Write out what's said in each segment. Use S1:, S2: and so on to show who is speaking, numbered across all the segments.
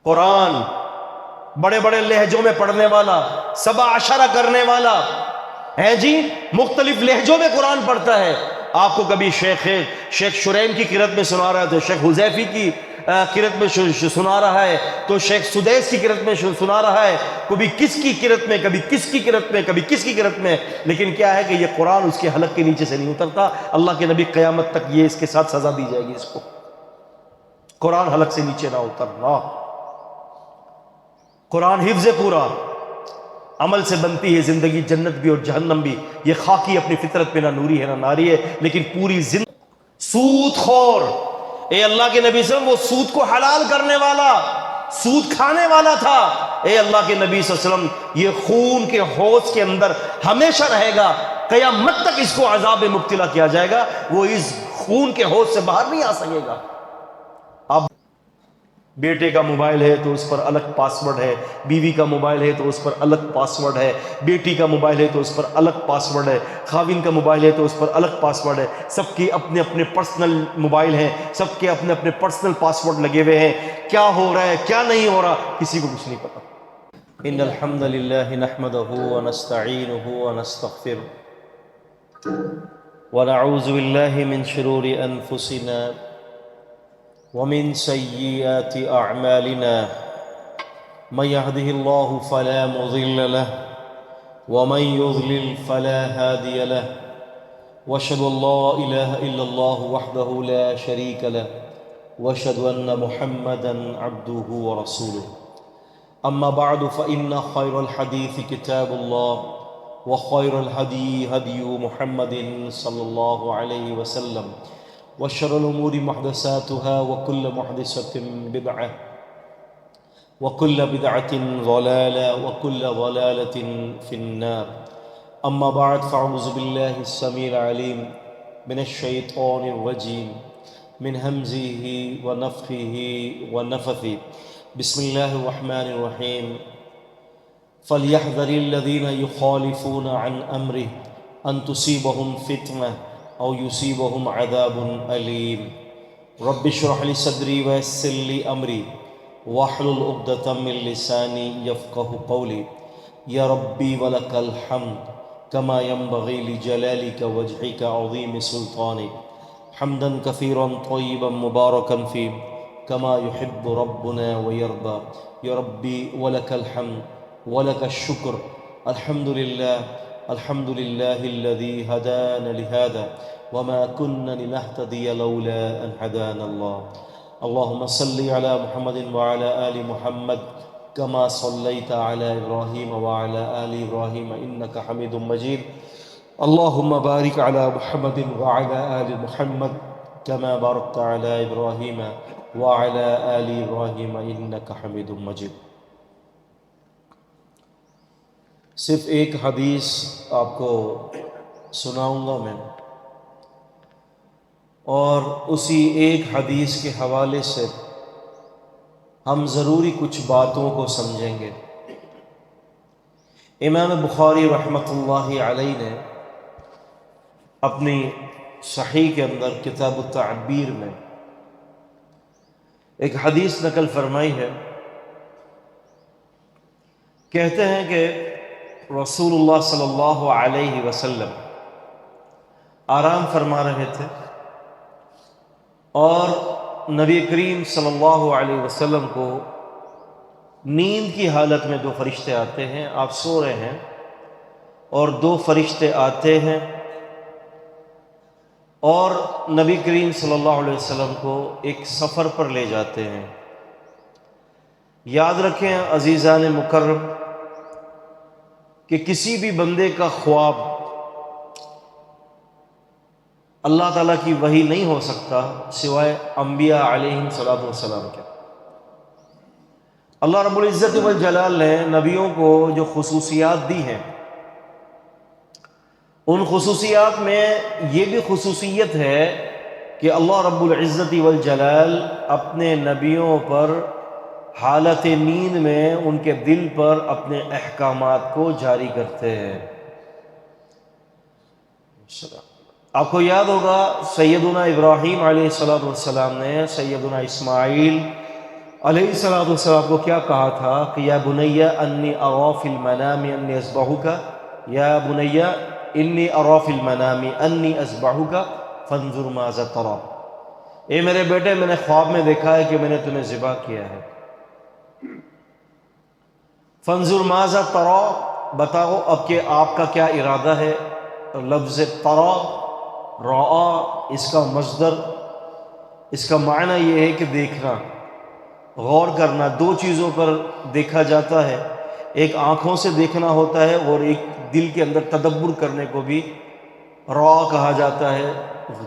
S1: قرآن بڑے بڑے لہجوں میں پڑھنے والا، 17 کرنے والا ہے جی، مختلف لہجوں میں قرآن پڑھتا ہے. آپ کو کبھی شیخ شریم کی قرأت میں سنا رہا ہے تو شیخ حذیفی کی قرأت میں سنا رہا ہے، تو شیخ سدیس کی قرأت میں سنا رہا ہے، کبھی کس کی قرأت میں، کبھی کس کی قرأت میں، کبھی کس کی قرأت میں. لیکن کیا ہے کہ یہ قرآن اس کے حلق کے نیچے سے نہیں اترتا. اللہ کے نبی قیامت تک یہ اس کے ساتھ سزا دی جائے گی، اس کو قرآن حلق سے نیچے نہ اترنا. قرآن حفظ پورا، عمل سے بنتی ہے زندگی، جنت بھی اور جہنم بھی. یہ خاکی اپنی فطرت پہ نہ نوری ہے نہ ناری ہے، لیکن پوری زندگی سود خور. اے اللہ کے نبی صلی اللہ علیہ وسلم، وہ سود کو حلال کرنے والا، سود کھانے والا تھا. اے اللہ کے نبی صلی اللہ علیہ وسلم، یہ خون کے حوض کے اندر ہمیشہ رہے گا، قیامت تک اس کو عذاب میں مبتلا کیا جائے گا، وہ اس خون کے حوض سے باہر نہیں آ سکے گا. اب بیٹے کا موبائل ہے تو اس پر الگ پاسورڈ ہے، بیوی کا موبائل ہے تو اس پر الگ پاسورڈ ہے، بیٹی کا موبائل ہے تو اس پر الگ پاسورڈ ہے، خاوند کا موبائل ہے تو اس پر الگ پاسورڈ ہے. سب کے اپنے اپنے پرسنل موبائل ہیں، سب کے اپنے اپنے پرسنل پاسورڈ لگے ہوئے ہیں. کیا ہو رہا ہے کیا نہیں ہو رہا کسی کو کچھ نہیں پتا. ان الحمد للہ نحمده ونستعینه ونستغفره ونعوذ باللہ من شرور انفسنا ومن سيئات أعمالنا، من يهده الله فلا مضل له ومن يضلل فلا هادي له، واشهد ان لا اله الا الله وحده لا شريك له، واشهد ان محمدا عبده ورسوله. اما بعد فان خير الحديث كتاب الله، وخير الهدي هدي محمد صلى الله عليه وسلم، وشر الأمور محدثاتها، وكل محدثة بدعة، وكل بدعة ضلالة، وكل ضلالة في النار. أما بعد فأعوذ بالله السميع العليم من الشيطان الرجيم، من همزه ونفخه ونفثه. بسم الله الرحمن الرحيم. فليحذر الذين يخالفون عن أمره أن تصيبهم فتنة أو يصيبهم عذاب أليم. رب اشرح لي صدري ويسر لي أمري واحلل عقدة من لساني يفقه قولي. يا ربي ولك الحمد كما ينبغي لجلالك وجهك عظيم سلطانك، حمدا كثيرا طيبا مباركا فيه كما يحب ربنا ويرضى. يا ربي ولك الحمد ولك الشكر. الحمد لله، الحمد لله الذي هدانا لهذا وما كنا لنهتدي لولا أن هدانا الله. اللهم صل على محمد وعلى آل محمد كما صليت على إبراهيم وعلى آل إبراهيم إنك حميد مجيد. اللهم بارك على محمد وعلى آل محمد كما باركت على إبراهيم وعلى آل إبراهيم إنك حميد مجيد. صرف ایک حدیث آپ کو سناؤں گا میں، اور اسی ایک حدیث کے حوالے سے ہم ضروری کچھ باتوں کو سمجھیں گے. امام بخاری رحمۃ اللہ علیہ نے اپنی صحیح کے اندر کتاب التعبیر میں ایک حدیث نقل فرمائی ہے. کہتے ہیں کہ رسول اللہ صلی اللہ علیہ وسلم آرام فرما رہے تھے، اور نبی کریم صلی اللہ علیہ وسلم کو نیند کی حالت میں 2 فرشتے آتے ہیں. آپ سو رہے ہیں اور 2 فرشتے آتے ہیں اور نبی کریم صلی اللہ علیہ وسلم کو ایک سفر پر لے جاتے ہیں. یاد رکھیں عزیزان مکرم کہ کسی بھی بندے کا خواب اللہ تعالیٰ کی وحی نہیں ہو سکتا سوائے انبیاء علیہم الصلوۃ والسلام کے. اللہ رب العزت والجلال نے نبیوں کو جو خصوصیات دی ہیں، ان خصوصیات میں یہ بھی خصوصیت ہے کہ اللہ رب العزت والجلال اپنے نبیوں پر حالت نیند میں ان کے دل پر اپنے احکامات کو جاری کرتے ہیں. آپ کو یاد ہوگا سیدنا ابراہیم علیہ السلام نے سیدنا اسماعیل علیہ الصلوۃ والسلام کو کیا کہا تھا کہ یا بنی انی اری فی المنام انی اذبحک، یا بنی انی اری فی المنام انی اذبحک فانظر ماذا تری، اے میرے بیٹے میں نے خواب میں دیکھا ہے کہ میں نے تمہیں ذبح کیا ہے، فانظر ماذا تری، بتاؤ اب کہ آپ کا کیا ارادہ ہے۔ لفظ تری، رعا، اس کا مصدر، اس کا معنی یہ ہے کہ دیکھنا، غور کرنا۔ دو چیزوں پر دیکھا جاتا ہے، ایک آنکھوں سے دیکھنا ہوتا ہے اور ایک دل کے اندر تدبر کرنے کو بھی رعا کہا جاتا ہے،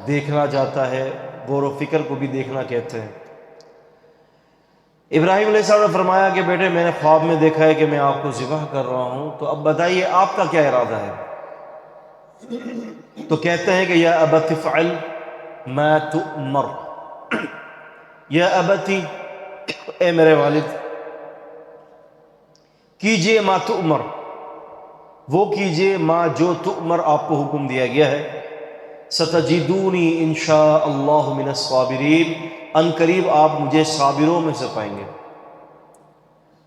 S1: دیکھنا جاتا ہے، غور و فکر کو بھی دیکھنا کہتے ہیں۔ ابراہیم علیہ السلام نے فرمایا کہ بیٹے میں نے خواب میں دیکھا ہے کہ میں آپ کو ذبح کر رہا ہوں، تو اب بتائیے آپ کا کیا ارادہ ہے؟ تو کہتے ہیں کہ یا ابت افعل ما تؤمر، یا ابتی، اے میرے والد، کیجئے ما تؤمر، وہ کیجئے ما جو تؤمر آپ کو حکم دیا گیا ہے، ستجدونی انشاء اللہ من الصابرین، ان قریب آپ مجھے صابروں میں سے پائیں گے۔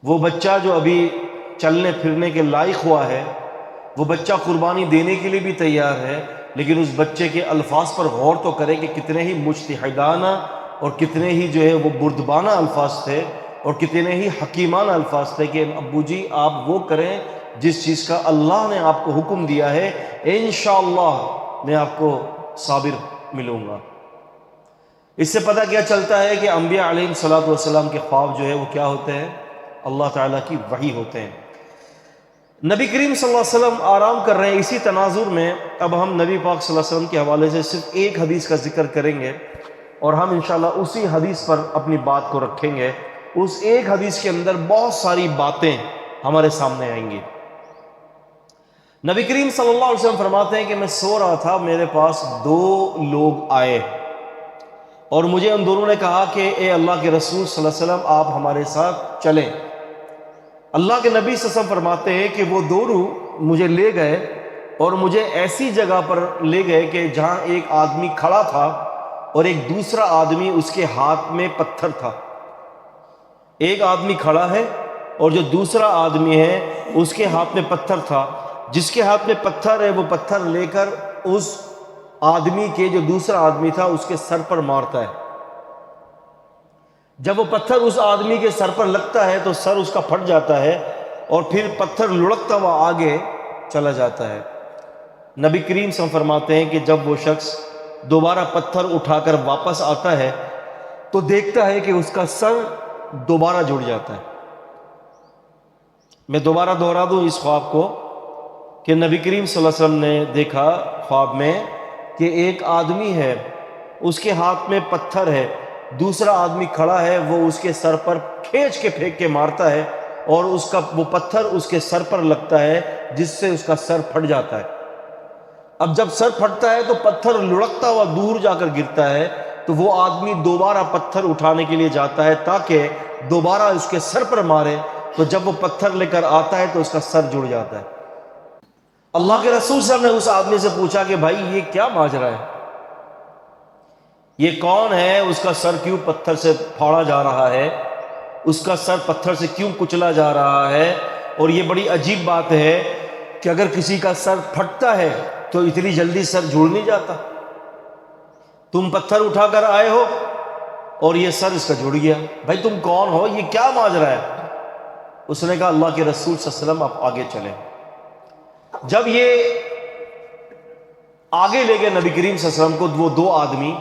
S1: وہ بچہ جو ابھی چلنے پھرنے کے لائق ہوا ہے، وہ بچہ قربانی دینے کے لیے بھی تیار ہے، لیکن اس بچے کے الفاظ پر غور تو کریں کہ کتنے ہی مجتہدانہ اور کتنے ہی جو ہے وہ بردبانہ الفاظ تھے اور کتنے ہی حکیمانہ الفاظ تھے کہ ابو جی آپ وہ کریں جس چیز کا اللہ نے آپ کو حکم دیا ہے، انشاءاللہ میں آپ کو صابر ملوں گا۔ اس سے پتہ کیا چلتا ہے کہ انبیاء علیہ الصلوۃ والسلام کے خواب جو ہے وہ کیا ہوتے ہیں؟ اللہ تعالیٰ کی وحی ہوتے ہیں۔ نبی کریم صلی اللہ علیہ وسلم آرام کر رہے ہیں، اسی تناظر میں اب ہم نبی پاک صلی اللہ علیہ وسلم کے حوالے سے صرف ایک حدیث کا ذکر کریں گے اور ہم انشاءاللہ اسی حدیث پر اپنی بات کو رکھیں گے۔ اس ایک حدیث کے اندر بہت ساری باتیں ہمارے سامنے آئیں گی۔ نبی کریم صلی اللہ علیہ وسلم فرماتے ہیں کہ میں سو رہا تھا، میرے پاس دو لوگ آئے اور مجھے ان دونوں نے کہا کہ اے اللہ کے رسول صلی اللہ علیہ وسلم آپ ہمارے ساتھ چلیں۔ اللہ کے نبی صلی اللہ علیہ وسلم فرماتے ہیں کہ وہ دونوں مجھے لے گئے اور مجھے ایسی جگہ پر لے گئے کہ جہاں ایک آدمی کھڑا تھا اور ایک دوسرا آدمی اس کے ہاتھ میں پتھر تھا۔ ایک آدمی کھڑا ہے اور جو دوسرا آدمی ہے اس کے ہاتھ میں پتھر تھا، جس کے ہاتھ میں پتھر ہے وہ پتھر لے کر اس آدمی کے جو دوسرا آدمی تھا اس کے سر پر مارتا ہے۔ جب وہ پتھر اس آدمی کے سر پر لگتا ہے تو سر اس کا پھٹ جاتا ہے اور پھر پتھر لڑکتا ہوا آگے چلا جاتا ہے۔ نبی کریم صلی اللہ علیہ وسلم فرماتے ہیں کہ جب وہ شخص دوبارہ پتھر اٹھا کر واپس آتا ہے تو دیکھتا ہے کہ اس کا سر دوبارہ جڑ جاتا ہے۔ میں دوبارہ دہرا دوں اس خواب کو کہ نبی کریم صلی اللہ علیہ وسلم نے دیکھا خواب میں کہ ایک آدمی ہے، اس کے ہاتھ میں پتھر ہے، دوسرا آدمی کھڑا ہے، وہ اس کے سر پر کھینچ کے پھینک کے مارتا ہے اور وہ پتھر اس کے سر پر لگتا ہے جس سے اس کا سر پھٹ جاتا ہے۔ اب جب سر پھٹتا ہے تو پتھر لڑکتا ہوا دور جا کر گرتا ہے، تو وہ آدمی دوبارہ پتھر اٹھانے کے لیے جاتا ہے تاکہ دوبارہ اس کے سر پر مارے، تو جب وہ پتھر لے کر آتا ہے تو اس کا سر جڑ جاتا ہے۔ اللہ کے رسول صاحب نے اس آدمی سے پوچھا کہ بھائی یہ کیا ماجرا ہے، یہ کون ہے، اس کا سر کیوں پتھر سے پھاڑا جا رہا ہے، اس کا سر پتھر سے کیوں کچلا جا رہا ہے؟ اور یہ بڑی عجیب بات ہے کہ اگر کسی کا سر پھٹتا ہے تو اتنی جلدی سر جڑ نہیں جاتا۔ تم پتھر اٹھا کر آئے ہو اور یہ سر اس کا جڑ گیا، بھائی تم کون ہو، یہ کیا ماجرا ہے؟ اس نے کہا اللہ کے رسول صلی اللہ علیہ وسلم آپ آگے چلیں۔ جب یہ آگے لے گئے نبی کریم صلی اللہ علیہ وسلم کو، وہ دو آدمی،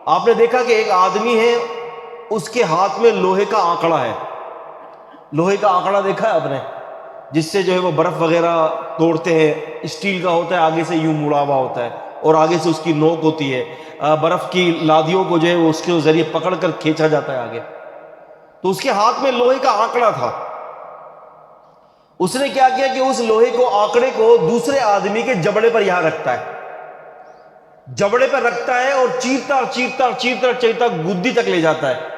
S1: آپ نے دیکھا کہ ایک آدمی ہے اس کے ہاتھ میں لوہے کا آنکڑا ہے۔ لوہے کا آنکڑا دیکھا ہے آپ نے، جس سے جو ہے وہ برف وغیرہ توڑتے ہیں، اسٹیل کا ہوتا ہے، آگے سے یوں مڑا ہوا ہوتا ہے اور آگے سے اس کی نوک ہوتی ہے، برف کی لادیوں کو جو ہے اس کے ذریعے پکڑ کر کھینچا جاتا ہے آگے۔ تو اس کے ہاتھ میں لوہے کا آنکڑا تھا۔ اس نے کیا کیا کہ اس لوہے کو، آنکڑے کو دوسرے آدمی کے جبڑے پر یہاں رکھتا ہے، جبڑے پر رکھتا ہے اور چیرتا چیرتا چیرتا چیرتا گدی تک لے جاتا ہے۔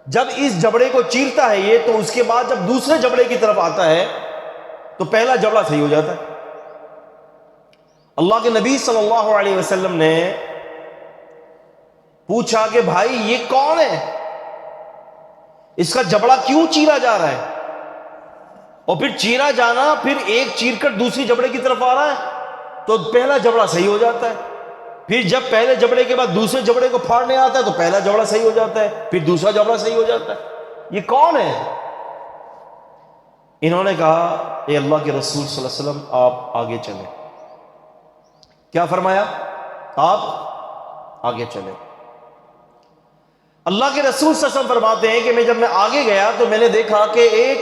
S1: جب اس جبڑے کو چیرتا ہے یہ، تو اس کے بعد جب دوسرے جبڑے کی طرف آتا ہے تو پہلا جبڑا صحیح ہو جاتا ہے۔ اللہ کے نبی صلی اللہ علیہ وسلم نے پوچھا کہ بھائی یہ کون ہے؟ اس کا جبڑا کیوں چیرا جا رہا ہے؟ اور پھر چیرا جانا، پھر ایک چیر کر دوسری جبڑے کی طرف آ رہا ہے تو پہلا جبڑا صحیح ہو جاتا ہے، پھر جب پہلے جبڑے کے بعد دوسرے جبڑے کو پھاڑنے آتا ہے تو پہلا جبڑا صحیح ہو جاتا ہے، پھر دوسرا جبڑا صحیح ہو جاتا ہے۔ یہ کون ہے؟ انہوں نے کہا اے اللہ کے رسول صلی اللہ علیہ وسلم آپ آگے چلیں۔ کیا فرمایا؟ آپ آگے چلیں۔ اللہ کے رسول صلی اللہ علیہ وسلم فرماتے ہیں کہ جب میں آگے گیا تو میں نے دیکھا کہ ایک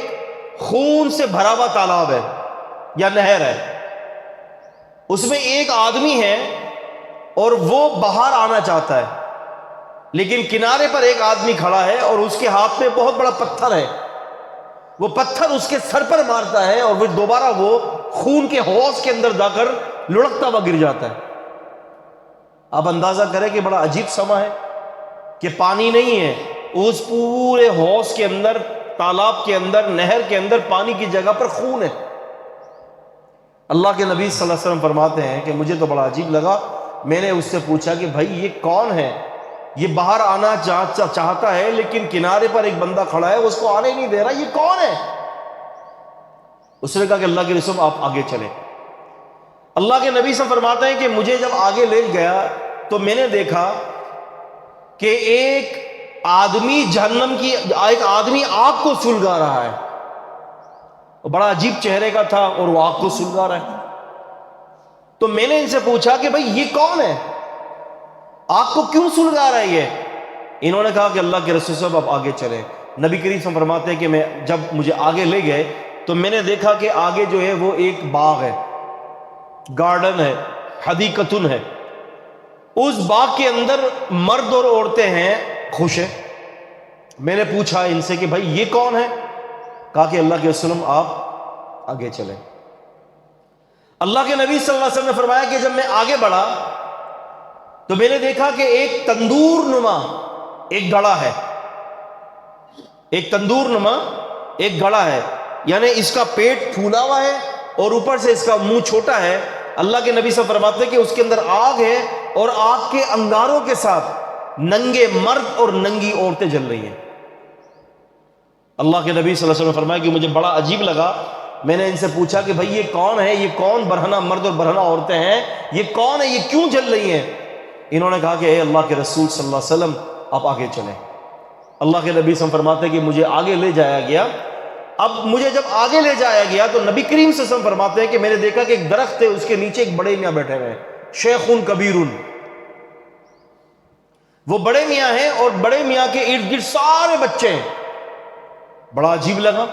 S1: خون سے بھرا ہوا تالاب ہے یا نہر ہے، اس میں ایک آدمی ہے اور وہ باہر آنا چاہتا ہے، لیکن کنارے پر ایک آدمی کھڑا ہے اور اس کے ہاتھ میں بہت بڑا پتھر ہے، وہ پتھر اس کے سر پر مارتا ہے اور وہ دوبارہ وہ خون کے حوض کے اندر جا کر لڑکتا ہوا گر جاتا ہے۔ آپ اندازہ کریں کہ بڑا عجیب سما ہے کہ پانی نہیں ہے، اس پورے حوض کے اندر، تالاب کے اندر، نہر کے اندر پانی کی جگہ پر خون ہے۔ اللہ کے نبی صلی اللہ علیہ وسلم فرماتے ہیں کہ مجھے تو بڑا عجیب لگا، میں نے اس سے پوچھا کہ بھائی یہ کون ہے؟ یہ باہر آنا چاہتا ہے لیکن کنارے پر ایک بندہ کھڑا ہے، اس کو آنے نہیں دے رہا، یہ کون ہے؟ اس نے کہا کہ اللہ کے رسول آپ آگے چلیں۔ اللہ کے نبی سے فرماتے ہیں کہ مجھے جب آگے لے گیا تو میں نے دیکھا کہ ایک آدمی ایک آدمی آگ کو سلگا رہا ہے، بڑا عجیب چہرے کا تھا اور وہ آگ کو سلگا رہا ہے۔ تو میں نے ان سے پوچھا کہ بھائی یہ کون ہے؟ آگ کو کیوں سلگا رہا ہے یہ؟ انہوں نے کہا کہ اللہ کے رسول صاحب آپ آگے چلیں۔ نبی کریم صلی اللہ علیہ وسلم فرماتے ہیں کہ جب مجھے آگے لے گئے تو میں نے دیکھا کہ آگے جو ہے وہ ایک باغ ہے، گارڈن ہے، حدیقتن ہے۔ اس باغ کے اندر مرد اور عورتیں ہیں، خوش ہیں۔ میں نے پوچھا ان سے کہ بھائی یہ کون ہے؟ کہا کہ اللہ کے رسول آپ آگے چلیں۔ اللہ کے نبی صلی اللہ علیہ وسلم نے فرمایا کہ جب میں آگے بڑھا تو میں نے دیکھا کہ ایک تندور نما ایک گڑا ہے، ایک تندور نما ایک گڑا ہے، یعنی اس کا پیٹ پھولا ہوا ہے اور اوپر سے اس کا منہ چھوٹا ہے۔ اللہ کے نبی سے فرماتے ہیں کہ اس کے اندر آگ ہے اور آگ کے انگاروں کے ساتھ ننگے مرد اور ننگی عورتیں جل رہی ہیں۔ اللہ کے نبی صلی اللہ علیہ وسلم نے فرمایا کہ مجھے بڑا عجیب لگا۔ میں نے ان سے پوچھا کہ بھائی یہ کون ہے؟ یہ کون برہنہ مرد اور برہنہ عورتیں ہیں؟ یہ کون ہے؟ یہ کیوں جل رہی ہیں؟ انہوں نے کہا کہ اے اللہ کے رسول صلی اللہ علیہ وسلم آپ آگے چلیں۔ اللہ کے نبی صلی اللہ علیہ وسلم فرماتے ہیں کہ مجھے آگے لے جایا گیا۔ اب مجھے جب آگے لے جایا گیا تو نبی کریم صلی اللہ علیہ وسلم فرماتے ہیں کہ میں نے دیکھا کہ ایک درخت ہے، اس کے نیچے ایک بڑے میاں بیٹھے ہوئے ہیں، شیخون کبیرون۔ وہ بڑے میاں ہیں اور بڑے میاں کے ارد گرد سارے بچے ہیں۔ بڑا عجیب لگا،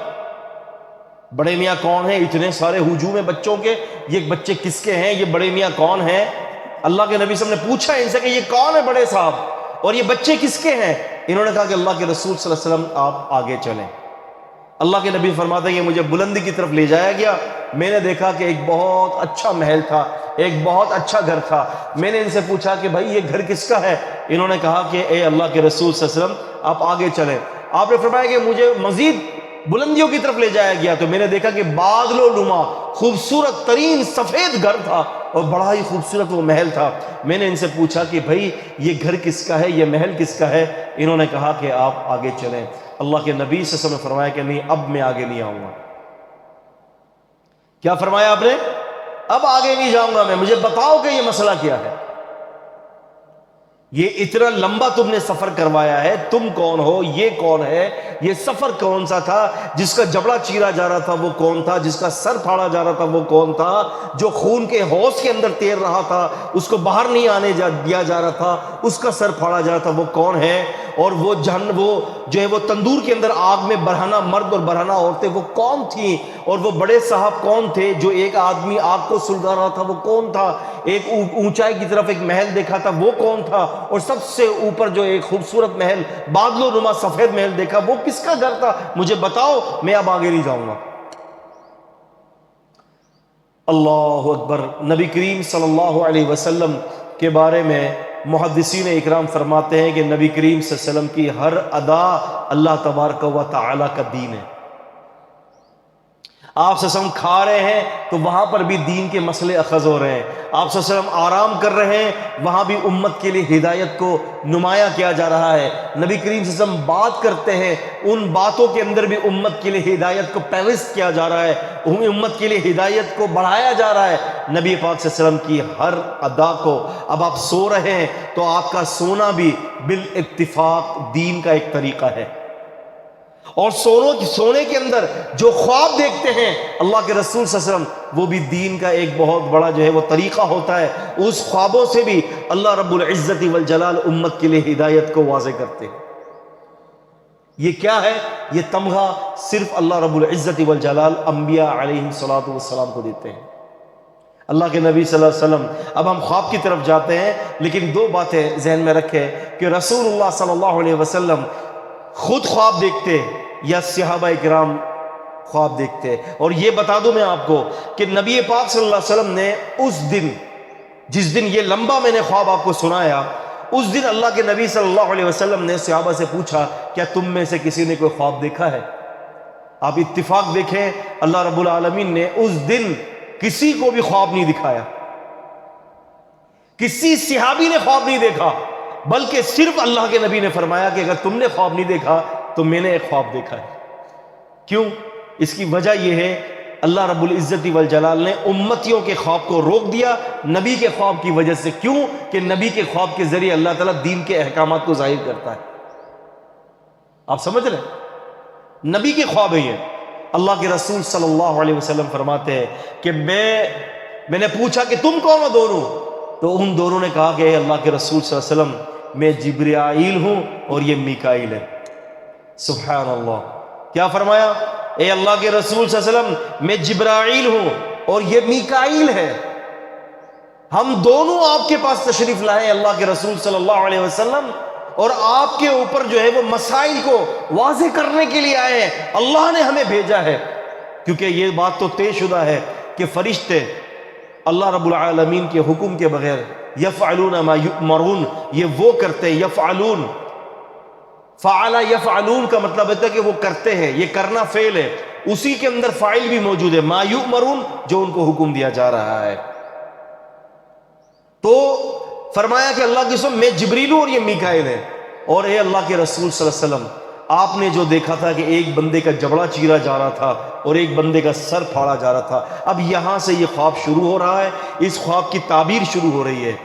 S1: بڑے میاں کون ہیں؟ اتنے سارے ہجوم میں بچوں کے، یہ بچے کس کے ہیں؟ یہ بڑے میاں کون ہیں؟ اللہ کے نبی صلی اللہ علیہ وسلم نے پوچھا ان سے کہ یہ کون ہے بڑے صاحب اور یہ بچے کس کے ہیں؟ انہوں نے کہا کہ اللہ کے رسول صلی اللہ علیہ وسلم آپ آگے چلیں۔ اللہ کے نبی فرماتے ہیں کہ مجھے بلندی کی طرف لے جایا گیا۔ میں نے دیکھا کہ ایک بہت اچھا محل تھا، ایک بہت اچھا گھر تھا۔ میں نے ان سے پوچھا کہ بھائی یہ گھر کس کا ہے؟ انہوں نے کہا کہ اے اللہ کے رسول صلی اللہ علیہ وسلم آپ آگے چلیں۔ آپ نے فرمایا کہ مجھے مزید بلندیوں کی طرف لے جایا گیا تو میں نے دیکھا کہ بادلوں نما خوبصورت ترین سفید گھر تھا اور بڑا ہی خوبصورت وہ محل تھا۔ میں نے ان سے پوچھا کہ بھائی یہ گھر کس کا ہے؟ یہ محل کس کا ہے؟ انہوں نے کہا کہ آپ آگے چلیں۔ اللہ کے نبی صلی اللہ علیہ وسلم نے فرمایا کہ نہیں، اب میں آگے نہیں آؤں گا۔ کیا فرمایا آپ نے؟ اب آگے نہیں جاؤں گا میں، مجھے بتاؤ کہ یہ مسئلہ کیا ہے؟ یہ اتنا لمبا تم نے سفر کروایا ہے، تم کون ہو؟ یہ کون ہے؟ یہ سفر کون سا تھا؟ جس کا جبڑا چیرا جا رہا تھا وہ کون تھا؟ جس کا سر پھاڑا جا رہا تھا وہ کون تھا؟ جو خون کے حوض کے اندر تیر رہا تھا، اس کو باہر نہیں آنے دیا جا رہا تھا، اس کا سر پھاڑا جا رہا تھا، وہ کون ہے؟ اور وہ جو ہے وہ تندور کے اندر آگ میں برہنہ مرد اور برہنہ عورتیں وہ کون تھیں؟ اور وہ بڑے صاحب کون تھے؟ جو ایک آدمی آگ کو سلگا رہا تھا وہ کون تھا؟ ایک اونچائی کی طرف ایک محل دیکھا تھا وہ کون تھا؟ اور سب سے اوپر جو ایک خوبصورت محل بادلوں نما سفید محل دیکھا وہ کس کا گھر تھا؟ مجھے بتاؤ، میں اب آگے نہیں جاؤں گا۔ اللہ اکبر۔ نبی کریم صلی اللہ علیہ وسلم کے بارے میں محدثین اکرام فرماتے ہیں کہ نبی کریم صلی اللہ علیہ وسلم کی ہر ادا اللہ تبارک و تعالی کا دین ہے۔ آپ صلی اللہ علیہ وسلم کھا رہے ہیں تو وہاں پر بھی دین کے مسئلے اخذ ہو رہے ہیں. آپ صلی اللہ علیہ وسلم آرام کر رہے ہیں، وہاں بھی امت کے لیے ہدایت کو نمایاں کیا جا رہا ہے. نبی کریم صلی اللہ علیہ وسلم بات کرتے ہیں، ان باتوں کے اندر بھی امت کے لیے ہدایت کو پیوست کیا جا رہا ہے، امت کے لیے ہدایت کو بڑھایا جا رہا ہے. نبی پاک صلی اللہ علیہ وسلم کی ہر ادا کو، اب آپ سو رہے ہیں تو آپ کا سونا بھی بالاتفاق دین کا ایک طریقہ ہے. اور سونے کے اندر جو خواب دیکھتے ہیں اللہ کے رسول صلی اللہ علیہ وسلم، وہ بھی دین کا ایک بہت بڑا جو ہے وہ طریقہ ہوتا ہے. اس خوابوں سے بھی اللہ رب العزت والجلال امت کے لیے ہدایت کو واضح کرتے ہیں. یہ کیا ہے؟ یہ تمغہ صرف اللہ رب العزت والجلال انبیاء علیہ الصلوۃ والسلام کو دیتے ہیں. اللہ کے نبی صلی اللہ علیہ وسلم. اب ہم خواب کی طرف جاتے ہیں، لیکن دو باتیں ذہن میں رکھیں کہ رسول اللہ صلی اللہ علیہ وسلم خود خواب دیکھتے یا صحابہ کرام خواب دیکھتے. اور یہ بتا دوں میں آپ کو کہ نبی پاک صلی اللہ علیہ وسلم نے اس دن، جس دن یہ لمبا میں نے خواب آپ کو سنایا، اس دن اللہ کے نبی صلی اللہ علیہ وسلم نے صحابہ سے پوچھا کیا تم میں سے کسی نے کوئی خواب دیکھا ہے؟ آپ اتفاق دیکھیں، اللہ رب العالمین نے اس دن کسی کو بھی خواب نہیں دکھایا، کسی صحابی نے خواب نہیں دیکھا، بلکہ صرف اللہ کے نبی نے فرمایا کہ اگر تم نے خواب نہیں دیکھا تو میں نے ایک خواب دیکھا ہے. کیوں؟ اس کی وجہ یہ ہے اللہ رب العزت والجلال نے امتیوں کے خواب کو روک دیا نبی کے خواب کی وجہ سے. کیوں؟ کہ نبی کے خواب کے ذریعے اللہ تعالیٰ دین کے احکامات کو ظاہر کرتا ہے. آپ سمجھ رہے ہیں؟ نبی کے خواب ہے یہ. اللہ کے رسول صلی اللہ علیہ وسلم فرماتے ہیں کہ میں نے پوچھا کہ تم کون ہو دونوں؟ تو ان دونوں نے کہا کہ اے اللہ کے رسول صلی اللہ علیہ وسلم میں جبرائیل ہوں اور یہ میکائیل ہے. سبحان اللہ. کیا فرمایا؟ اے اللہ کے رسول صلی اللہ علیہ وسلم میں جبرائیل ہوں اور یہ میکائیل ہے. ہم دونوں آپ کے پاس تشریف لائے اللہ کے رسول صلی اللہ علیہ وسلم، اور آپ کے اوپر جو ہے وہ مسائل کو واضح کرنے کے لیے آئے ہیں. اللہ نے ہمیں بھیجا ہے. کیونکہ یہ بات تو طے شدہ ہے کہ فرشتے اللہ رب العالمین کے حکم کے بغیر یفعلون ما یؤمرون، یہ وہ کرتے ہیں. یفعلون، فعل یفعلون کا مطلب ہے کہ وہ کرتے ہیں، یہ کرنا فعل ہے، اسی کے اندر فاعل بھی موجود ہے، ما یؤمرون، جو ان کو حکم دیا جا رہا ہے. تو فرمایا کہ اللہ کی قسم میں جبریل ہوں اور یہ میکائیل ہے. اور اے اللہ کے رسول صلی اللہ علیہ وسلم، آپ نے جو دیکھا تھا کہ ایک بندے کا جبڑا چیرا جا رہا تھا اور ایک بندے کا سر پھاڑا جا رہا تھا، اب یہاں سے یہ خواب شروع ہو رہا ہے، اس خواب کی تعبیر شروع ہو رہی ہے.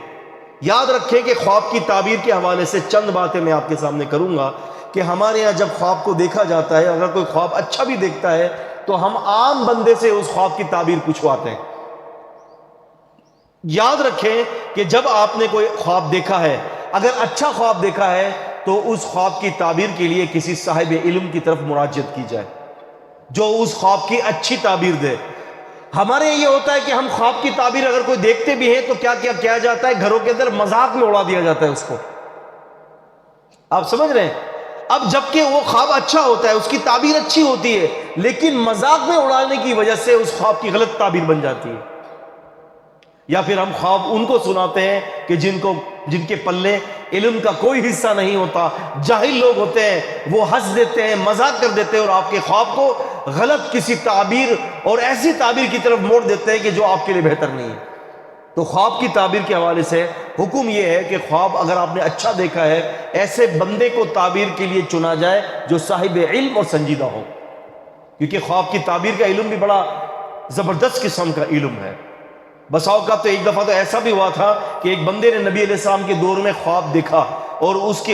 S1: یاد رکھیں کہ خواب کی تعبیر کے حوالے سے چند باتیں میں آپ کے سامنے کروں گا کہ ہمارے یہاں جب خواب کو دیکھا جاتا ہے، اگر کوئی خواب اچھا بھی دیکھتا ہے تو ہم عام بندے سے اس خواب کی تعبیر پوچھواتے ہیں. یاد رکھیں کہ جب آپ نے کوئی خواب دیکھا ہے، اگر اچھا خواب دیکھا ہے تو اس خواب کی تعبیر کے لیے کسی صاحب علم کی طرف مراجعت کی جائے جو اس خواب کی اچھی تعبیر دے. ہمارے یہ ہوتا ہے کہ ہم خواب کی تعبیر اگر کوئی دیکھتے بھی ہیں تو کیا جاتا ہے، گھروں کے اندر مذاق میں اڑا دیا جاتا ہے اس کو. آپ سمجھ رہے ہیں؟ اب جبکہ وہ خواب اچھا ہوتا ہے، اس کی تعبیر اچھی ہوتی ہے، لیکن مذاق میں اڑانے کی وجہ سے اس خواب کی غلط تعبیر بن جاتی ہے. یا پھر ہم خواب ان کو سناتے ہیں کہ جن کے پلے علم کا کوئی حصہ نہیں ہوتا، جاہل لوگ ہوتے ہیں، وہ ہنس دیتے ہیں، مذاق کر دیتے ہیں اور آپ کے خواب کو غلط کسی تعبیر اور ایسی تعبیر کی طرف موڑ دیتے ہیں کہ جو آپ کے لیے بہتر نہیں ہے. تو خواب کی تعبیر کے حوالے سے حکم یہ ہے کہ خواب اگر آپ نے اچھا دیکھا ہے، ایسے بندے کو تعبیر کے لیے چنا جائے جو صاحب علم اور سنجیدہ ہو، کیونکہ خواب کی تعبیر کا علم بھی بڑا زبردست قسم کا علم ہے. بسا اوقات تو ایک دفعہ تو ایسا بھی ہوا تھا کہ ایک بندے نے نبی علیہ السلام کے دور میں خواب دیکھا اور اسی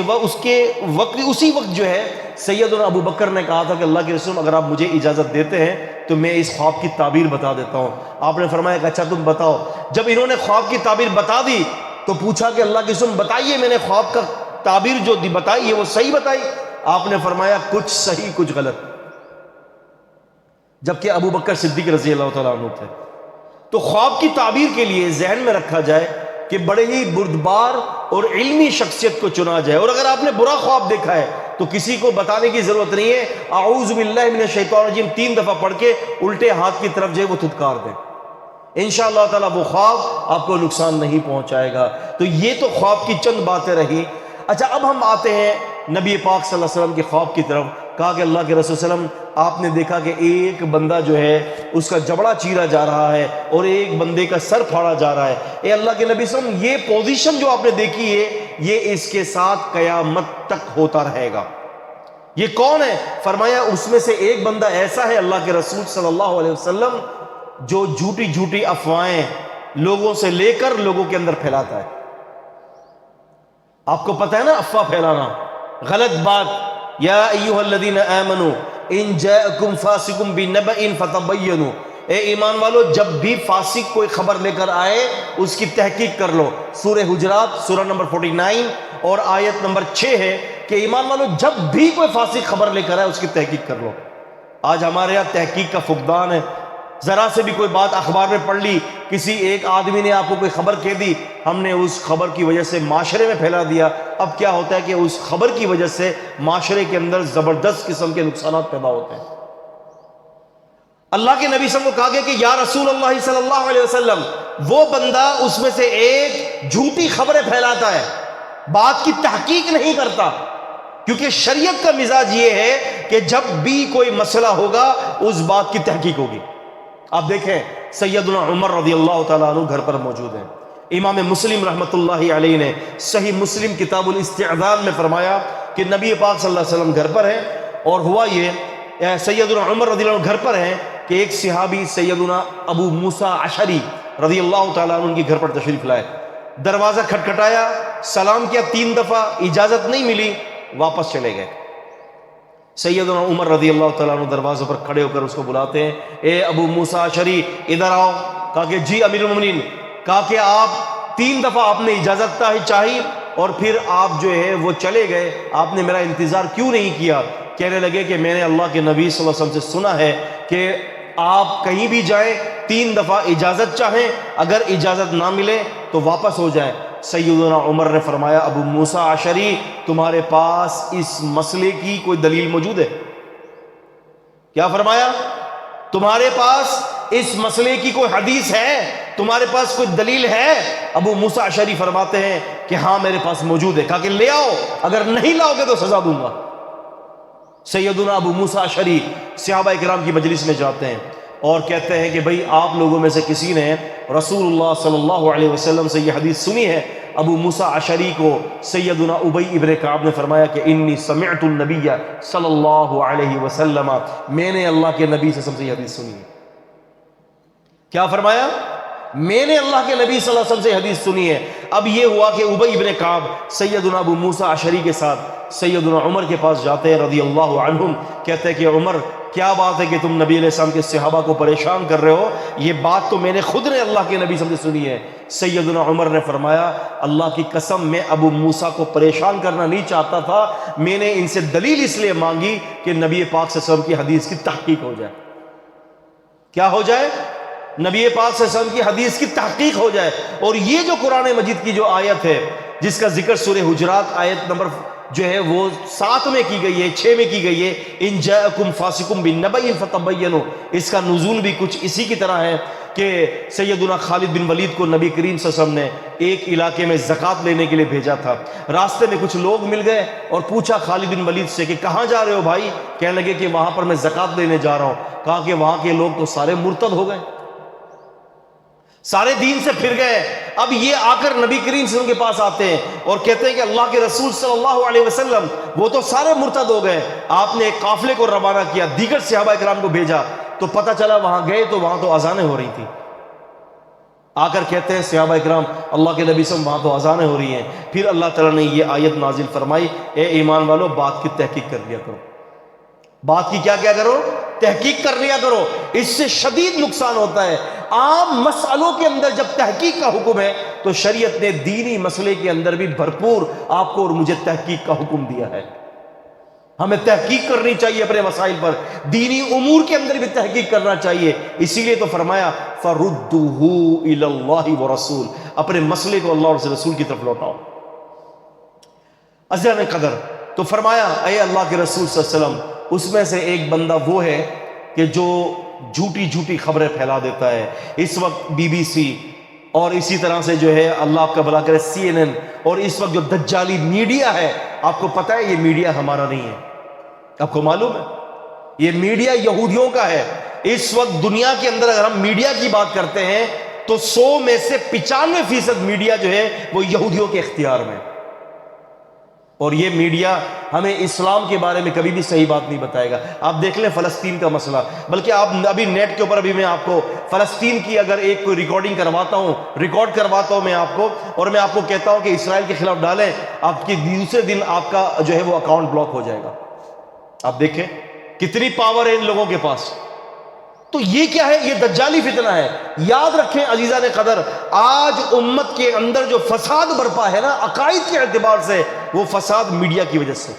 S1: وقت جو ہے سیدنا ابو بکر نے کہا تھا کہ اللہ کے رسول اگر آپ مجھے اجازت دیتے ہیں تو میں اس خواب کی تعبیر بتا دیتا ہوں. آپ نے فرمایا کہ اچھا تم بتاؤ. جب انہوں نے خواب کی تعبیر بتا دی تو پوچھا کہ اللہ کے رسول بتائیے میں نے خواب کا تعبیر جو بتائی ہے وہ صحیح بتائی؟ آپ نے فرمایا کچھ صحیح کچھ غلط. جبکہ ابو بکر صدیق رضی اللہ تعالیٰ عنہ تھے. تو خواب کی تعبیر کے لیے ذہن میں رکھا جائے کہ بڑے ہی بردبار اور علمی شخصیت کو چنا جائے. اور اگر آپ نے برا خواب دیکھا ہے تو کسی کو بتانے کی ضرورت نہیں ہے، اعوذ باللہ من الشیطان الرجیم 3 دفعہ پڑھ کے الٹے ہاتھ کی طرف جو ہے وہ تھتکار دیں. انشاءاللہ تعالیٰ وہ خواب آپ کو نقصان نہیں پہنچائے گا. تو یہ تو خواب کی چند باتیں رہی. اچھا اب ہم آتے ہیں نبی پاک صلی اللہ علیہ وسلم کے خواب کی طرف، کہا کہ اللہ کے رسول صلی اللہ علیہ وسلم آپ نے دیکھا کہ ایک بندہ جو ہے اس کا جبڑا چیرا جا رہا ہے اور ایک بندے کا سر پھاڑا جا رہا ہے، اے اللہ کے نبی صلی اللہ علیہ وسلم یہ پوزیشن جو آپ نے دیکھی ہے یہ اس کے ساتھ قیامت تک ہوتا رہے گا، یہ کون ہے؟ فرمایا اس میں سے ایک بندہ ایسا ہے اللہ کے رسول صلی اللہ علیہ وسلم جو جھوٹی افواہیں لوگوں سے لے کر لوگوں کے اندر پھیلاتا ہے۔ آپ کو پتہ ہے نا افواہ پھیلانا، غلط بات، یا ایھا الذین آمنوا ان جاءکم فاسق بنبأ فتبینوا، اے ایمان والو جب بھی فاسق کوئی خبر لے کر آئے اس کی تحقیق کر لو۔ سورہ حجرات سورہ نمبر 49 اور آیت نمبر 6 ہے کہ ایمان والو جب بھی کوئی فاسق خبر لے کر آئے اس کی تحقیق کر لو۔ آج ہمارے یہاں تحقیق کا فقدان ہے، ذرا سے بھی کوئی بات اخبار میں پڑھ لی، کسی ایک آدمی نے آپ کو کوئی خبر کہہ دی، ہم نے اس خبر کی وجہ سے معاشرے میں پھیلا دیا، اب کیا ہوتا ہے کہ اس خبر کی وجہ سے معاشرے کے اندر زبردست قسم کے نقصانات پیدا ہوتے ہیں۔ اللہ کے نبی صلی اللہ علیہ وسلم کو کہا گیا کہ یا رسول اللہ صلی اللہ علیہ وسلم وہ بندہ اس میں سے ایک جھوٹی خبریں پھیلاتا ہے، بات کی تحقیق نہیں کرتا، کیونکہ شریعت کا مزاج یہ ہے کہ جب بھی کوئی مسئلہ ہوگا اس بات کی تحقیق ہوگی۔ آپ دیکھیں سیدنا عمر رضی اللہ تعالیٰ عنہ گھر پر موجود ہیں، امام مسلم رحمۃ اللہ علیہ نے صحیح مسلم کتاب الاستعداد میں فرمایا کہ نبی پاک صلی اللہ علیہ وسلم گھر پر ہیں، اور ہوا یہ سیدنا عمر رضی اللہ عنہ گھر پر ہیں کہ ایک صحابی سیدنا ابو موسیٰ اشعری رضی اللہ تعالیٰ عنہ ان کے گھر پر تشریف لائے، دروازہ کھٹکھٹایا، سلام کیا 3 دفعہ، اجازت نہیں ملی، واپس چلے گئے۔ سیدنا عمر رضی اللہ تعالیٰ عنہ دروازے پر کھڑے ہو کر اس کو بلاتے ہیں، اے ابو موسیٰ اشعری ادھر آؤ۔ کہا کہ جی امیر المومنین۔ کہا کہ آپ 3 دفعہ آپ نے اجازت چاہی اور پھر آپ جو ہے وہ چلے گئے، آپ نے میرا انتظار کیوں نہیں کیا؟ کہنے لگے کہ میں نے اللہ کے نبی صلی اللہ علیہ وسلم سے سنا ہے کہ آپ کہیں بھی جائیں 3 دفعہ اجازت چاہیں، اگر اجازت نہ ملے تو واپس ہو جائیں۔ سیدنا عمر نے فرمایا ابو موسیٰ اشعری تمہارے پاس اس مسئلے کی کوئی دلیل موجود ہے؟ کیا فرمایا؟ تمہارے پاس اس مسئلے کی کوئی حدیث ہے، تمہارے پاس کوئی دلیل ہے؟ ابو موسیٰ اشعری فرماتے ہیں کہ ہاں میرے پاس موجود ہے۔ کہا کہ لے آؤ، اگر نہیں لاؤ گے تو سزا دوں گا۔ سیدنا ابو موسیٰ اشعری صحابہ کرام کی مجلس میں جاتے ہیں اور کہتے ہیں کہ بھئی آپ لوگوں میں سے کسی نے رسول اللہ صلی اللہ علیہ وسلم سے یہ حدیث سنی ہے؟ ابو موسیٰ اشعری کو سیدنا ابی ابن کعب نے فرمایا کہ انی سمعت النبی صلی اللہ علیہ وسلم، میں نے اللہ کے نبی سے یہ حدیث سنی ہے۔ کیا فرمایا؟ میں نے اللہ کے نبی صلی اللہ علیہ وسلم سے حدیث سنی ہے۔ اب یہ ہوا کہ ابی ابن کعب سیدنا ابو موسیٰ اشعری کے ساتھ سیدنا عمر کے پاس جاتے ہیں رضی اللہ عنہم، کہتے ہیں کہ عمر کیا بات ہے کہ تم نبی علیہ السلام کے صحابہ کو پریشان کر رہے ہو؟ یہ بات تو میں نے خود نے اللہ کے نبی صلی اللہ علیہ وسلم سے سنی ہے۔ سیدنا عمر نے فرمایا اللہ کی قسم میں ابو موسیٰ کو پریشان کرنا نہیں چاہتا تھا، میں نے ان سے دلیل اس لیے مانگی کہ نبی پاک صلی اللہ علیہ وسلم کی حدیث کی تحقیق ہو جائے۔ کیا ہو جائے؟ نبی پاک صلی اللہ علیہ وسلم کی حدیث کی تحقیق ہو جائے۔ اور یہ جو قرآن مجید کی جو آیت ہے جس کا ذکر سورہ حجرات آیت نمبر جو ہے وہ 7 میں کی گئی ہے، 6 میں کی گئی ہے، ان جاءکم فاسق بنبأ فتبینوا، اس کا نزول بھی کچھ اسی کی طرح ہے کہ سیدنا خالد بن ولید کو نبی کریم صلی اللہ علیہ وسلم نے ایک علاقے میں زکوٰۃ لینے کے لیے بھیجا تھا، راستے میں کچھ لوگ مل گئے اور پوچھا خالد بن ولید سے کہ کہاں جا رہے ہو بھائی؟ کہنے لگے کہ وہاں پر میں زکوٰۃ لینے جا رہا ہوں۔ کہا کہ وہاں کے لوگ تو سارے مرتد ہو گئے، سارے دین سے پھر گئے۔ اب یہ آ کر نبی کریم صلی اللہ علیہ وسلم کے پاس آتے ہیں اور کہتے ہیں کہ اللہ کے رسول صلی اللہ علیہ وسلم وہ تو سارے مرتد ہو گئے، آپ نے ایک قافلے کو روانہ کیا، دیگر صحابہ کرام کو بھیجا، تو پتہ چلا وہاں گئے تو وہاں تو اذانیں ہو رہی تھی۔ آ کر کہتے ہیں صحابہ کرام اللہ کے نبی صلی اللہ علیہ وسلم وہاں تو اذانیں ہو رہی ہیں۔ پھر اللہ تعالیٰ نے یہ آیت نازل فرمائی، اے ایمان والو بات کی تحقیق کر لیا کرو، بات کی کیا کرو؟ تحقیق کر لیا کرو، اس سے شدید نقصان ہوتا ہے۔ عام مسئلوں کے اندر جب تحقیق کا حکم ہے تو شریعت نے دینی مسئلے کے اندر بھی بھرپور آپ کو اور مجھے تحقیق کا حکم دیا ہے۔ ہمیں تحقیق کرنی چاہیے اپنے مسائل پر، دینی امور کے اندر بھی تحقیق کرنا چاہیے۔ اسی لیے تو فرمایا فَرُدُّهُ إِلَى اللَّهِ وَرَسُولِ، اپنے مسئلے کو اللہ اور اس رسول کی طرف لوٹاؤ۔ عزیزان قدر، تو فرمایا اے اللہ کے رسول صلی اللہ علیہ وسلم اس میں سے ایک بندہ وہ ہے کہ جو جھوٹی خبریں پھیلا دیتا ہے۔ اس وقت BBC اور اسی طرح سے جو ہے اللہ آپ کا بھلا کرے CNN، اور اس وقت جو دجالی میڈیا ہے، آپ کو پتہ ہے یہ میڈیا ہمارا نہیں ہے، آپ کو معلوم ہے یہ میڈیا یہودیوں کا ہے۔ اس وقت دنیا کے اندر اگر ہم میڈیا کی بات کرتے ہیں تو 100 میں سے 95% میڈیا جو ہے وہ یہودیوں کے اختیار میں، اور یہ میڈیا ہمیں اسلام کے بارے میں کبھی بھی صحیح بات نہیں بتائے گا۔ آپ دیکھ لیں فلسطین کا مسئلہ، بلکہ آپ ابھی نیٹ کے اوپر ابھی میں آپ کو فلسطین کی اگر ایک کوئی ریکارڈنگ کرواتا ہوں، ریکارڈ کرواتا ہوں میں آپ کو، اور میں آپ کو کہتا ہوں کہ اسرائیل کے خلاف ڈالیں، آپ کی دوسرے دن آپ کا جو ہے وہ اکاؤنٹ بلاک ہو جائے گا۔ آپ دیکھیں کتنی پاور ہے ان لوگوں کے پاس۔ تو یہ کیا ہے؟ یہ دجالی فتنہ ہے۔ یاد رکھیں عزیزان قدر، آج امت کے اندر جو فساد برپا ہے نا عقائد کے اعتبار سے، وہ فساد میڈیا کی وجہ سے۔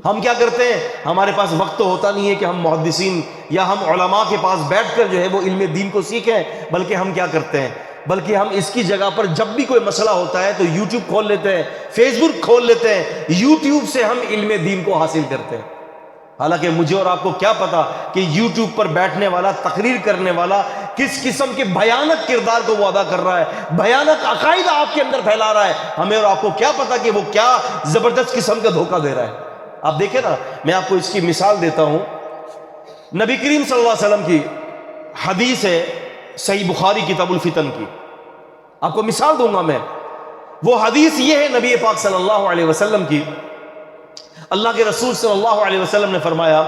S1: ہم کیا کرتے ہیں؟ ہمارے پاس وقت تو ہوتا نہیں ہے کہ ہم محدثین یا ہم علماء کے پاس بیٹھ کر جو ہے وہ علم دین کو سیکھیں، بلکہ ہم کیا کرتے ہیں؟ بلکہ ہم اس کی جگہ پر جب بھی کوئی مسئلہ ہوتا ہے تو یوٹیوب کھول لیتے ہیں، فیس بک کھول لیتے ہیں، یوٹیوب سے ہم علم دین کو حاصل کرتے ہیں۔ حالانکہ مجھے اور آپ کو کیا پتا کہ یوٹیوب پر بیٹھنے والا، تقریر کرنے والا کس قسم کے بھیانک کردار کو وہ ادا کر رہا ہے، بھیانک عقائد آپ کے اندر پھیلا رہا ہے۔ ہمیں اور آپ کو کیا پتا کہ وہ کیا زبردست قسم کا دھوکہ دے رہا ہے۔ آپ دیکھیں نا، میں آپ کو اس کی مثال دیتا ہوں۔ نبی کریم صلی اللہ علیہ وسلم کی حدیث ہے صحیح بخاری کتاب الفتن کی، آپ کو مثال دوں گا میں۔ وہ حدیث یہ ہے نبی پاک صلی اللہ علیہ وسلم کی، اللہ کے رسول صلی اللہ علیہ وسلم نے فرمایا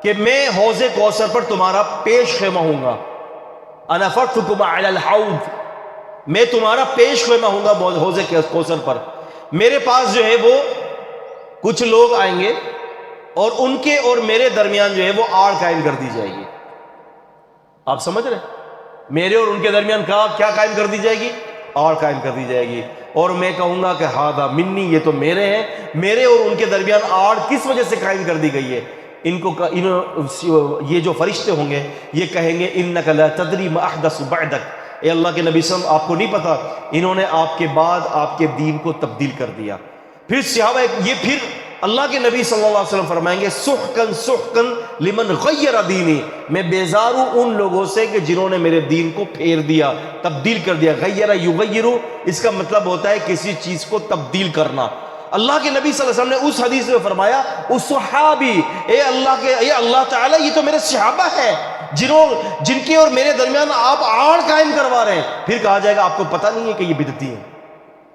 S1: کہ میں حوض کوثر پر تمہارا پیش خیمہ ہوں گا، انا فرتکم علی الحوض، میں تمہارا پیش خیمہ ہوں گا حوض کوثر پر۔ میرے پاس جو ہے وہ کچھ لوگ آئیں گے اور ان کے اور میرے درمیان جو ہے وہ آڑ قائم کر دی جائے گی۔ آپ سمجھ رہے ہیں؟ میرے اور ان کے درمیان کیا قائم کر دی جائے گی؟ آڑ قائم کر دی جائے گی، اور میں کہوں گا کہ ہاذا منی، یہ تو میرے ہیں۔ میرے اور ان کے درمیان آڑ کس وجہ سے قائم کر دی گئی ہے؟ یہ جو فرشتے ہوں گے یہ کہیں گے انک لا تدری ما احدث بعدک، اے اللہ کے نبی صلی اللہ علیہ وسلم آپ کو نہیں پتا انہوں نے آپ کے بعد آپ کے دین کو تبدیل کر دیا۔ پھر صحابہ یہ پھر اللہ کے نبی صلی اللہ علیہ وسلم فرمائیں گے سحقن سحقن لمن غیر دینی، میں بیزار ہوں ان لوگوں سے کہ جنہوں نے میرے دین کو پھیر دیا، تبدیل کر دیا۔ غیر یغیر، اس کا مطلب ہوتا ہے کسی چیز کو تبدیل کرنا۔ اللہ کے نبی صلی اللہ علیہ وسلم نے اس حدیث میں فرمایا اس صحابی، اے اللہ تعالیٰ یہ تو میرے صحابہ ہیں جن کے اور میرے درمیان آپ آڑ قائم کروا رہے ہیں۔ پھر کہا جائے گا آپ کو پتہ نہیں ہے کہ یہ بدعتی ہیں۔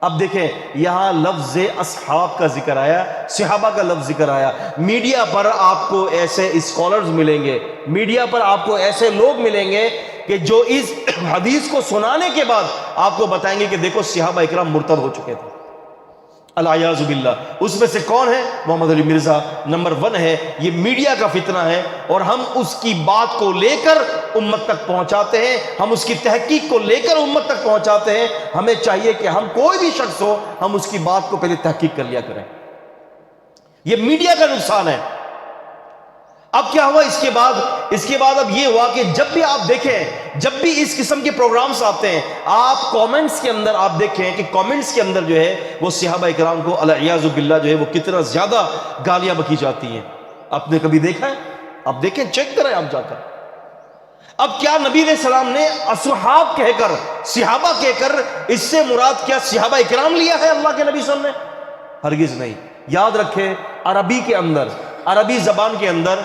S1: اب دیکھیں یہاں لفظ اصحاب کا ذکر آیا، صحابہ کا لفظ ذکر آیا۔ میڈیا پر آپ کو ایسے اسکالرز ملیں گے، میڈیا پر آپ کو ایسے لوگ ملیں گے کہ جو اس حدیث کو سنانے کے بعد آپ کو بتائیں گے کہ دیکھو صحابہ اکرام مرتد ہو چکے تھے، العیاذ باللہ۔ اس میں سے کون ہے؟ محمد علی مرزا نمبر 1 ہے۔ یہ میڈیا کا فتنہ ہے، اور ہم اس کی بات کو لے کر امت تک پہنچاتے ہیں، ہم اس کی تحقیق کو لے کر امت تک پہنچاتے ہیں۔ ہمیں چاہیے کہ ہم کوئی بھی شخص ہو، ہم اس کی بات کو پہلے تحقیق کر لیا کریں۔ یہ میڈیا کا نقصان ہے۔ اب کیا ہوا اس کے بعد اب یہ ہوا کہ جب بھی آپ دیکھیں، جب بھی اس قسم کے پروگرامز آتے ہیں، آپ کامنٹس کے اندر آپ دیکھیں کہ کامنٹس کے اندر جو ہے وہ صحابہ اکرام کو العیاذ باللہ جو ہے وہ کتنا زیادہ گالیاں بکی جاتی ہیں۔ آپ نے کبھی دیکھا ہے؟ آپ دیکھیں، چیک کریں آپ جا کر۔ اب کیا نبی علیہ السلام نے اصحاب کہہ کر، صحابہ کہہ کر، اس سے مراد کیا صحابہ اکرام لیا ہے اللہ کے نبی صلی اللہ علیہ وسلم نے؟ ہرگز نہیں۔ یاد رکھیں عربی کے اندر، عربی زبان کے اندر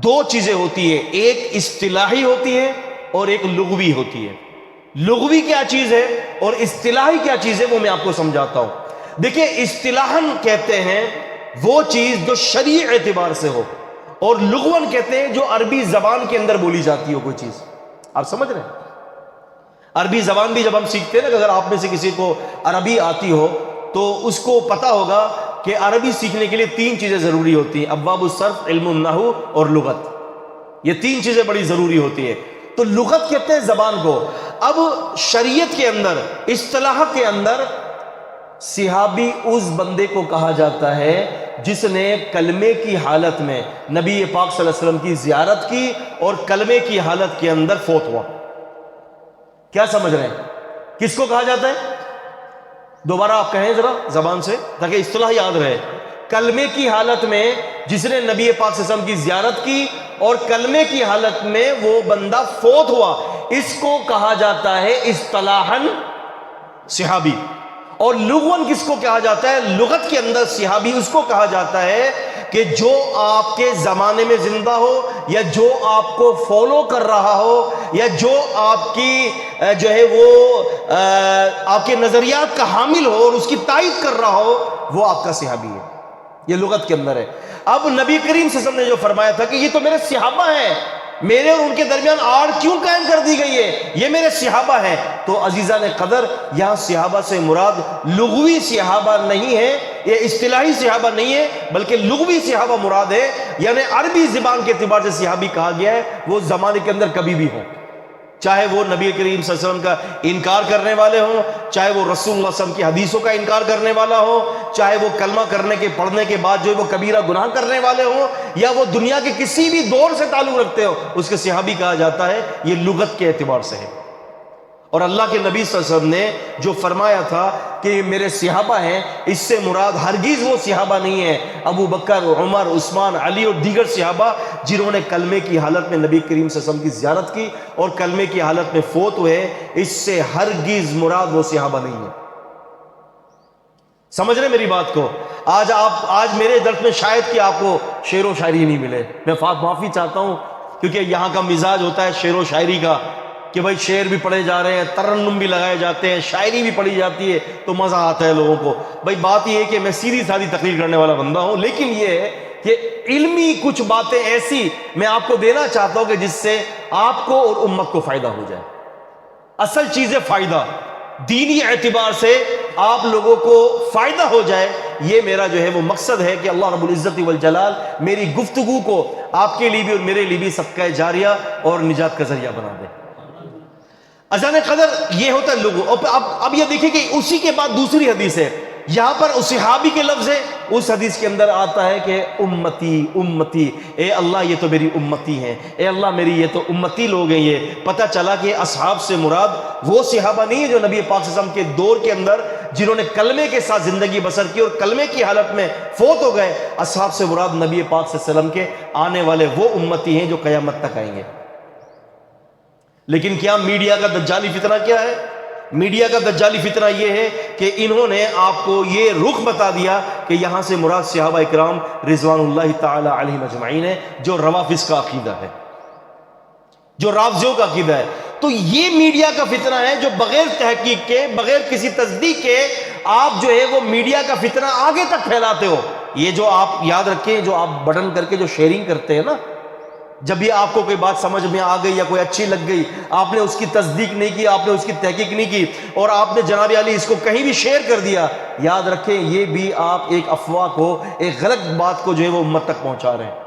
S1: 2 چیزیں ہوتی ہیں، ایک اصطلاحی ہوتی ہے اور ایک لغوی ہوتی ہے۔ لغوی کیا چیز ہے اور اصطلاحی کیا چیز ہے وہ میں آپ کو سمجھاتا ہوں۔ دیکھیں اصطلاحاً کہتے ہیں وہ چیز جو شرعی اعتبار سے ہو، اور لغوً کہتے ہیں جو عربی زبان کے اندر بولی جاتی ہو کوئی چیز۔ آپ سمجھ رہے ہیں؟ عربی زبان بھی جب ہم سیکھتے ہیں نا، اگر آپ میں سے کسی کو عربی آتی ہو تو اس کو پتا ہوگا کہ عربی سیکھنے کے لیے 3 چیزیں ضروری ہوتی ہیں، ابواب الصرف، علم النحو اور لغت۔ یہ 3 چیزیں بڑی ضروری ہوتی ہیں۔ تو لغت کہتے ہیں زبان کو۔ اب شریعت کے اندر، اصطلاح کے اندر، صحابی اس بندے کو کہا جاتا ہے جس نے کلمے کی حالت میں نبی پاک صلی اللہ علیہ وسلم کی زیارت کی اور کلمے کی حالت کے اندر فوت ہوا۔ کیا سمجھ رہے ہیں؟ کس کو کہا جاتا ہے؟ دوبارہ آپ کہیں ذرا زبان سے تاکہ اصطلاح یاد رہے۔ کلمے کی حالت میں جس نے نبی پاک صلی اللہ علیہ وسلم کی زیارت کی اور کلمے کی حالت میں وہ بندہ فوت ہوا، اس کو کہا جاتا ہے اصطلاحاً صحابی، اور لغون کس کو کہا جاتا ہے؟ لغت کے اندر صحابی اس کو کہا جاتا ہے کہ جو آپ کے زمانے میں زندہ ہو، یا جو آپ کو فالو کر رہا ہو، یا جو آپ کی جو ہے وہ آپ کے نظریات کا حامل ہو اور اس کی تائید کر رہا ہو، وہ آپ کا صحابی ہے. یہ لغت کے اندر ہے. اب نبی کریم صلی اللہ علیہ وسلم نے جو فرمایا تھا کہ یہ تو میرے صحابہ ہیں، میرے اور ان کے درمیان آڑ کیوں قائم کر دی گئی ہے، یہ میرے صحابہ ہیں. تو عزیزان قدر، یہاں صحابہ سے مراد لغوی صحابہ نہیں ہے، یہ اصطلاحی صحابہ نہیں ہے، بلکہ لغوی صحابہ مراد ہے. یعنی عربی زبان کے اعتبار سے صحابی کہا گیا ہے وہ زمانے کے اندر کبھی بھی ہو، چاہے وہ نبی کریم صلی اللہ علیہ وسلم کا انکار کرنے والے ہوں، چاہے وہ رسول اللہ صلی اللہ علیہ وسلم کی حدیثوں کا انکار کرنے والا ہو، چاہے وہ کلمہ کرنے کے پڑھنے کے بعد جو ہے وہ کبیرہ گناہ کرنے والے ہوں، یا وہ دنیا کے کسی بھی دور سے تعلق رکھتے ہو، اس کے صحابی کہا جاتا ہے. یہ لغت کے اعتبار سے ہے. اور اللہ کے نبی صلی اللہ علیہ وسلم نے جو فرمایا تھا کہ میرے صحابہ ہیں، اس سے مراد ہرگز وہ صحابہ نہیں ہے ابو بکر، عمر، عثمان، علی اور دیگر صحابہ جنہوں نے کلمے کی حالت میں نبی کریم صلی اللہ علیہ وسلم کی زیارت کی اور کلمے کی حالت میں فوت ہوئے. اس سے ہرگز مراد وہ صحابہ نہیں ہے. سمجھ رہے میری بات کو؟ آج میرے درس میں شاید کہ آپ کو شعر و شاعری نہیں ملے، میں معافی چاہتا ہوں، کیونکہ یہاں کا مزاج ہوتا ہے شعر و شاعری کا کہ بھائی شعر بھی پڑھے جا رہے ہیں، ترنم بھی لگائے جاتے ہیں، شاعری بھی پڑھی جاتی ہے تو مزہ آتا ہے لوگوں کو. بھائی بات یہ ہے کہ میں سیدھی سادھی تقریر کرنے والا بندہ ہوں، لیکن یہ ہے کہ علمی کچھ باتیں ایسی میں آپ کو دینا چاہتا ہوں کہ جس سے آپ کو اور امت کو فائدہ ہو جائے. اصل چیز ہے فائدہ، دینی اعتبار سے آپ لوگوں کو فائدہ ہو جائے. یہ میرا جو ہے وہ مقصد ہے کہ اللہ رب العزت والجلال میری گفتگو کو آپ کے لیے بھی اور میرے لیے بھی صدقہ جاریہ اور نجات کا ذریعہ بنا دے. اذان قدر یہ ہوتا ہے لوگوں. اور اب یہ دیکھیں کہ اسی کے بعد دوسری حدیث ہے، یہاں پر صحابی کے لفظ ہے، اس حدیث کے اندر آتا ہے کہ امتی امتی، اے اللہ یہ تو میری امتی ہیں، اے اللہ میری یہ تو امتی لوگ ہیں. یہ پتہ چلا کہ اصحاب سے مراد وہ صحابہ نہیں ہے جو نبی پاک صلی اللہ علیہ وسلم کے دور کے اندر جنہوں نے کلمے کے ساتھ زندگی بسر کی اور کلمے کی حالت میں فوت ہو گئے. اصحاب سے مراد نبی پاک صلی اللہ علیہ وسلم کے آنے والے وہ امتی ہیں جو قیامت تک آئیں گے. لیکن کیا میڈیا کا دجالی فتنہ کیا ہے؟ میڈیا کا دجالی فتنہ یہ ہے کہ انہوں نے آپ کو یہ رخ بتا دیا کہ یہاں سے مراد صحابہ اکرام رضوان اللہ تعالی علیہم اجمعین ہے، جو روافض کا عقیدہ ہے، جو رافضیوں کا عقیدہ ہے. تو یہ میڈیا کا فتنہ ہے جو بغیر تحقیق کے، بغیر کسی تصدیق کے آپ جو ہے وہ میڈیا کا فتنہ آگے تک پھیلاتے ہو. یہ جو آپ یاد رکھیں، جو آپ بٹن کر کے جو شیئرنگ کرتے ہیں نا، جب یہ آپ کو کوئی بات سمجھ میں آ گئی یا کوئی اچھی لگ گئی، آپ نے اس کی تصدیق نہیں کی، آپ نے اس کی تحقیق نہیں کی اور آپ نے جناب علی اس کو کہیں بھی شیئر کر دیا، یاد رکھیں یہ بھی آپ ایک افواہ کو، ایک غلط بات کو جو ہے وہ امت تک پہنچا رہے ہیں.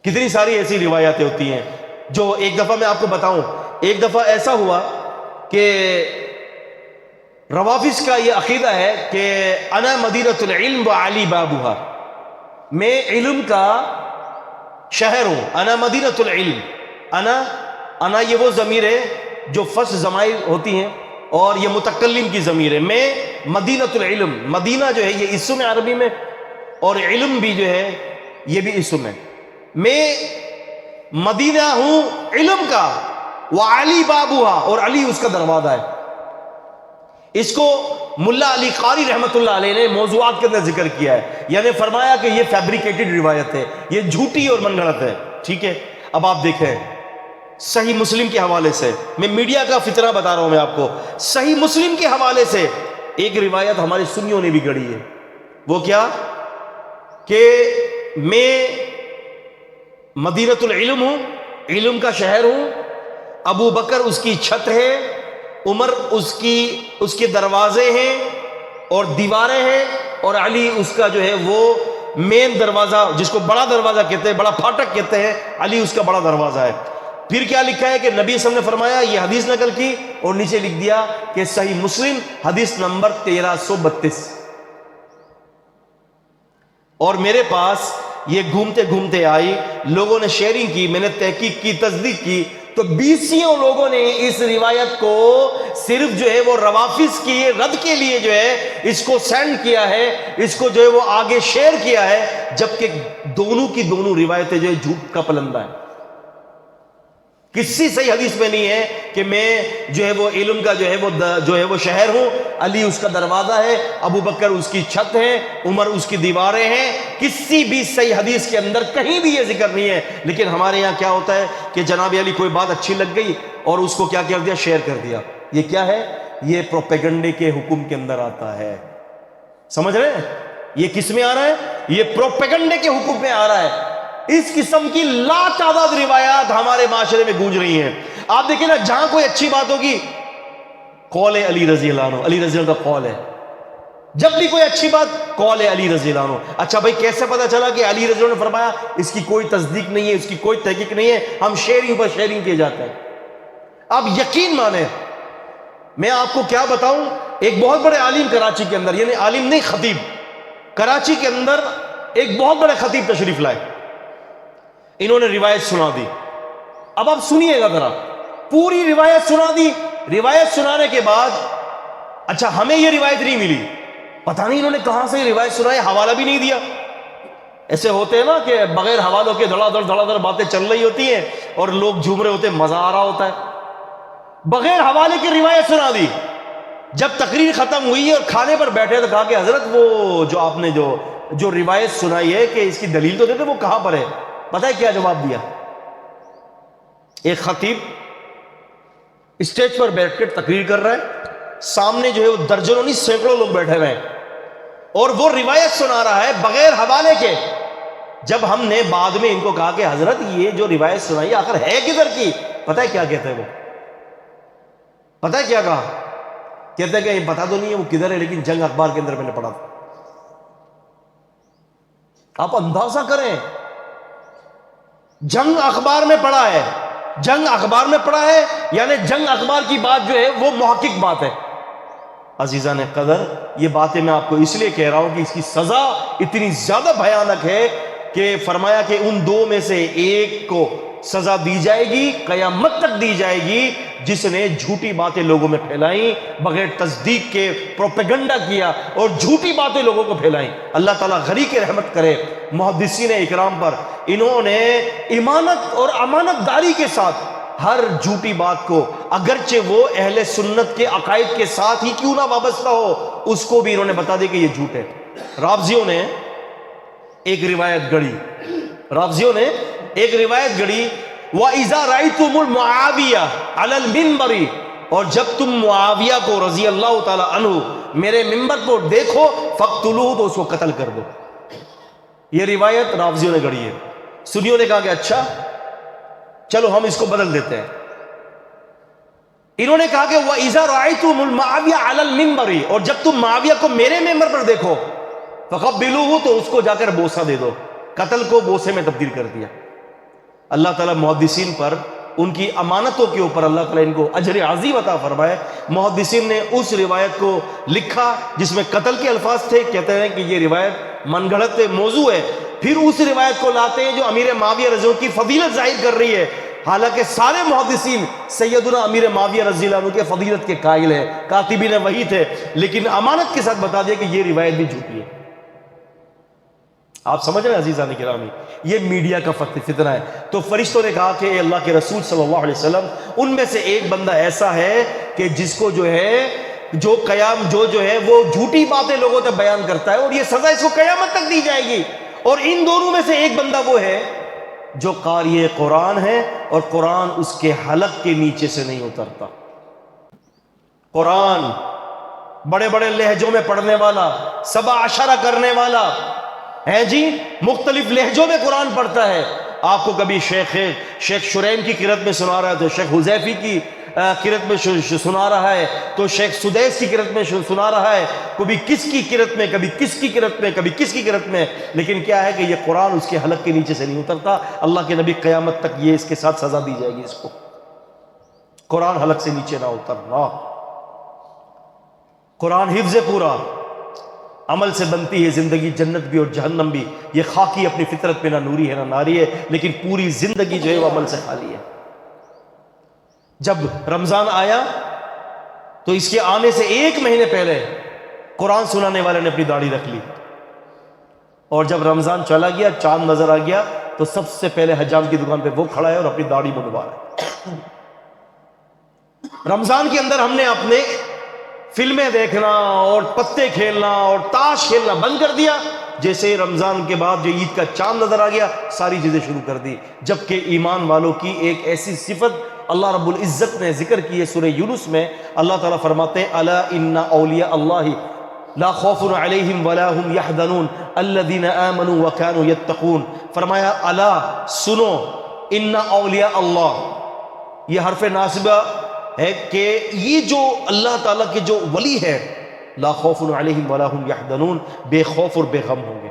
S1: کتنی ساری ایسی روایتیں ہوتی ہیں جو ایک دفعہ میں آپ کو بتاؤں. ایک دفعہ ایسا ہوا کہ روافض کا یہ عقیدہ ہے کہ انا مدینۃ العلم وعلی بابها، میں علم کا شہر ہوں. انا مدینۃ العلم، انا یہ وہ ضمیر ہے جو فصل ضمائر ہوتی ہیں اور یہ متکلم کی ضمیر ہے. میں مدینۃ العلم، مدینہ جو ہے یہ اسم ہے عربی میں، اور علم بھی جو ہے یہ بھی اسم ہے. میں مدینہ ہوں علم کا، وعلی بابوہا، اور علی اس کا دروازہ ہے. اس کو ملا علی قاری رحمت اللہ علیہ نے موضوعات کے اندر ذکر کیا ہے، یعنی فرمایا کہ یہ فیبریکیٹڈ روایت ہے، یہ جھوٹی اور من گھڑت ہے. ٹھیک ہے، اب آپ دیکھیں صحیح مسلم کے حوالے سے، میں میڈیا کا فتنہ بتا رہا ہوں میں آپ کو، صحیح مسلم کے حوالے سے ایک روایت ہمارے سنیوں نے بھی گڑھی ہے. وہ کیا کہ میں مدینۃ العلم ہوں، علم کا شہر ہوں، ابو بکر اس کی چھت ہے، عمر اس کے دروازے ہیں اور دیواریں ہیں، اور علی اس کا جو ہے وہ مین دروازہ، جس کو بڑا دروازہ کہتے ہیں، بڑا پھاٹک کہتے ہیں، علی اس کا بڑا دروازہ ہے. پھر کیا لکھا ہے کہ نبی صلی اللہ علیہ وسلم نے فرمایا، یہ حدیث نقل کی اور نیچے لکھ دیا کہ صحیح مسلم حدیث نمبر 1332. اور میرے پاس یہ گھومتے گھومتے آئی، لوگوں نے شیئرنگ کی، میں نے تحقیق کی، تصدیق کی، تو 20 لوگوں نے اس روایت کو صرف جو ہے وہ روافض کی رد کے لیے جو ہے اس کو سینڈ کیا ہے، اس کو جو ہے وہ آگے شیئر کیا ہے، جبکہ دونوں کی دونوں روایتیں جو ہے جھوٹ کا پلندہ ہے. کسی صحیح حدیث میں نہیں ہے کہ میں جو ہے وہ علم کا جو ہے وہ شہر ہوں، علی اس کا دروازہ ہے، ابو بکر اس کی چھت ہے، عمر اس کی دیواریں ہیں. کسی بھی صحیح حدیث کے اندر کہیں بھی یہ ذکر نہیں ہے. لیکن ہمارے یہاں کیا ہوتا ہے کہ جناب علی کوئی بات اچھی لگ گئی اور اس کو کیا کر دیا، شیئر کر دیا. یہ کیا ہے؟ یہ پروپیگنڈے کے حکم کے اندر آتا ہے. سمجھ رہے ہیں؟ یہ کس میں آ رہا ہے؟ یہ پروپیگنڈے کے حکم میں آ رہا ہے. اس قسم کی لا تعداد روایات ہمارے معاشرے میں گونج رہی ہیں. آپ دیکھیں نا، جہاں کوئی اچھی بات ہوگی، قول علی رضی اللہ عنہ، علی رضی اللہ عنہ کا قول ہے. جب بھی کوئی اچھی بات، قول علی رضی اللہ عنہ. اچھا بھائی کیسے پتا چلا کہ علی رضی اللہ عنہ نے فرمایا؟ اس کی کوئی تصدیق نہیں ہے، اس کی کوئی تحقیق نہیں ہے، ہم شیئرنگ پر شیئرنگ کیے جاتے ہیں. آپ یقین مانیں، میں آپ کو کیا بتاؤں، ایک بہت بڑے عالم کراچی کے اندر، یعنی عالم نہیں، خطیب، کراچی کے اندر ایک بہت بڑے خطیب تشریف لائے. انہوں نے روایت سنا دی. اب آپ سنیے گا ذرا، پوری روایت سنا دی. روایت سنانے کے بعد اچھا ہمیں یہ روایت نہیں ملی، پتہ نہیں انہوں نے کہاں سے روایت سنائی، حوالہ بھی نہیں دیا. ایسے ہوتے ہیں نا کہ بغیر حوالوں کے دھڑا دھڑ باتیں چل رہی ہوتی ہیں اور لوگ جھوم رہے ہوتے ہیں، مزہ آ رہا ہوتا ہے. بغیر حوالے کی روایت سنا دی. جب تقریر ختم ہوئی اور کھانے پر بیٹھے تو کہا کہ حضرت وہ جو آپ نے جو روایت سنائی ہے کہ اس کی دلیل تو دیتے، وہ کہاں پر ہے؟ پتہ ہے کیا جواب دیا؟ ایک خطیب اسٹیج پر بیٹھ کر تقریر کر رہا ہے، سامنے جو ہے وہ درجنوں نہیں سینکڑوں لوگ بیٹھے ہوئے ہیں، اور وہ روایت سنا رہا ہے بغیر حوالے کے. جب ہم نے بعد میں ان کو کہا کہ حضرت یہ جو روایت سنائی آخر ہے کدھر کی، پتہ ہے کیا کہتے ہیں وہ؟ پتہ ہے کیا کہا؟ کہتے ہیں کہ یہ پتہ تو نہیں ہے وہ کدھر ہے، لیکن جنگ اخبار کے اندر میں نے پڑھا تھا. آپ اندازہ کریں، جنگ اخبار میں پڑھا ہے، جنگ اخبار میں پڑھا ہے، یعنی جنگ اخبار کی بات جو ہے وہ محقق بات ہے. عزیزان قدر، یہ باتیں میں آپ کو اس لیے کہہ رہا ہوں کہ اس کی سزا اتنی زیادہ بھیانک ہے کہ فرمایا کہ ان دو میں سے ایک کو سزا دی جائے گی، قیامت تک دی جائے گی، جس نے جھوٹی باتیں لوگوں میں پھیلائیں، بغیر تصدیق کے پروپیگنڈا کیا اور جھوٹی باتیں لوگوں کو پھیلائیں. اللہ تعالیٰ غریق رحمت کرے محدثین اکرام پر. انہوں نے ایمانت اور امانت داری کے ساتھ ہر جھوٹی بات کو، اگرچہ وہ اہل سنت کے عقائد کے ساتھ ہی کیوں نہ وابستہ ہو، اس کو بھی انہوں نے بتا دیا کہ یہ جھوٹ ہے. رافضیوں نے ایک روایت گڑھی، رافضیوں نے ایک روایت گڑھی، وَإِذَا رَأَيْتُمُ الْمُعَاوِيَةَ عَلَى الْمِنبَرِ، اور جب تم معاویہ کو رضی اللہ تعالی عنہ میرے منبر پر دیکھو، فَاقْتُلُوهُ، تو اس کو قتل کر دو. یہ روایت رافضیوں نے گڑھی ہے. سنیوں نے کہا کہ اچھا چلو ہم اس کو بدل دیتے ہیں. انہوں نے کہا کہ وَإِذَا رَأَيْتُمُ الْمُعَاوِيَةَ عَلَى الْمِنبَرِ، اور جب تم معاویہ کو میرے منبر پر دیکھو، فَقَبِّلُوهُ، تو اس کو جا کر بوسہ دے دو. قتل کو بوسے میں تبدیل کر دیا. اللہ تعالیٰ محدثین پر، ان کی امانتوں کے اوپر اللہ تعالیٰ ان کو اجر عظیم عطا فرمائے. محدثین نے اس روایت کو لکھا جس میں قتل کے الفاظ تھے، کہتے ہیں کہ یہ روایت من گھڑت موضوع ہے. پھر اس روایت کو لاتے ہیں جو امیر معاویہ رضی اللہ عنہ کی فضیلت ظاہر کر رہی ہے، حالانکہ سارے محدثین سیدنا امیر معاویہ رضی اللہ عنہ کے فضیلت کے قائل ہیں، کاتبین وحی تھے، لیکن امانت کے ساتھ بتا دیا کہ یہ روایت بھی جھوٹی ہے. آپ سمجھ رہے ہیں عزیزان گرامی، یہ میڈیا کا فتنہ ہے. تو فرشتوں نے کہا کہ اے اللہ کے رسول صلی اللہ علیہ وسلم، ان میں سے ایک بندہ ایسا ہے کہ جس کو جو ہے جو ہے وہ جھوٹی باتیں لوگوں تک بیان کرتا ہے، اور یہ سزا اس کو قیامت تک دی جائے گی. اور ان دونوں میں سے ایک بندہ وہ ہے جو قاری قرآن ہے، اور قرآن اس کے حلق کے نیچے سے نہیں اترتا. قرآن بڑے بڑے لہجوں میں پڑھنے والا، 17 کرنے والا ہے جی، مختلف لہجوں میں قرآن پڑھتا ہے. آپ کو کبھی شیخ شریم کی قرأت میں سنا رہا ہے، تو شیخ حذیفی کی قرأت میں سنا رہا ہے، تو شیخ سدیس کی قرأت میں سنا رہا ہے، کبھی کس کی قرأت میں، کبھی کس کی قرأت میں، کبھی کس کی قرأت میں. لیکن کیا ہے کہ یہ قرآن اس کے حلق کے نیچے سے نہیں اترتا. اللہ کے نبی قیامت تک یہ اس کے ساتھ سزا دی جائے گی، اس کو قرآن حلق سے نیچے نہ اترنا. قرآن حفظ پورا، عمل سے بنتی ہے زندگی، جنت بھی اور جہنم بھی. یہ خاکی اپنی فطرت پہ نہ نوری ہے نہ ناری ہے، لیکن پوری زندگی جو ہے وہ عمل سے خالی ہے. جب رمضان آیا تو اس کے آنے سے 1 مہینے پہلے قرآن سنانے والے نے اپنی داڑھی رکھ لی، اور جب رمضان چلا گیا، چاند نظر آ گیا، تو سب سے پہلے حجام کی دکان پہ وہ کھڑا ہے اور اپنی داڑھی منڈوا رہا ہے. رمضان کے اندر ہم نے اپنے فلمیں دیکھنا اور پتے کھیلنا اور تاش کھیلنا بند کر دیا. جیسے رمضان کے بعد جو عید کا چاند نظر آ گیا ساری چیزیں شروع کر دی. جبکہ ایمان والوں کی ایک ایسی صفت اللہ رب العزت نے ذکر کی ہے سورہ یونس میں. اللہ تعالیٰ فرماتے ہیں الا ان اولیاء اللہ لا خوف علیہم ولا هم یحزنون الذین آمنوا وکانوا یتقون. فرمایا الا سنو ان اولیاء اللہ، یہ حرف ناصبہ ہے کہ یہ جو اللہ تعالیٰ کے جو ولی ہے لا خوف علیہم ولا هم یحزنون، بے خوف اور بے غم ہوں گے.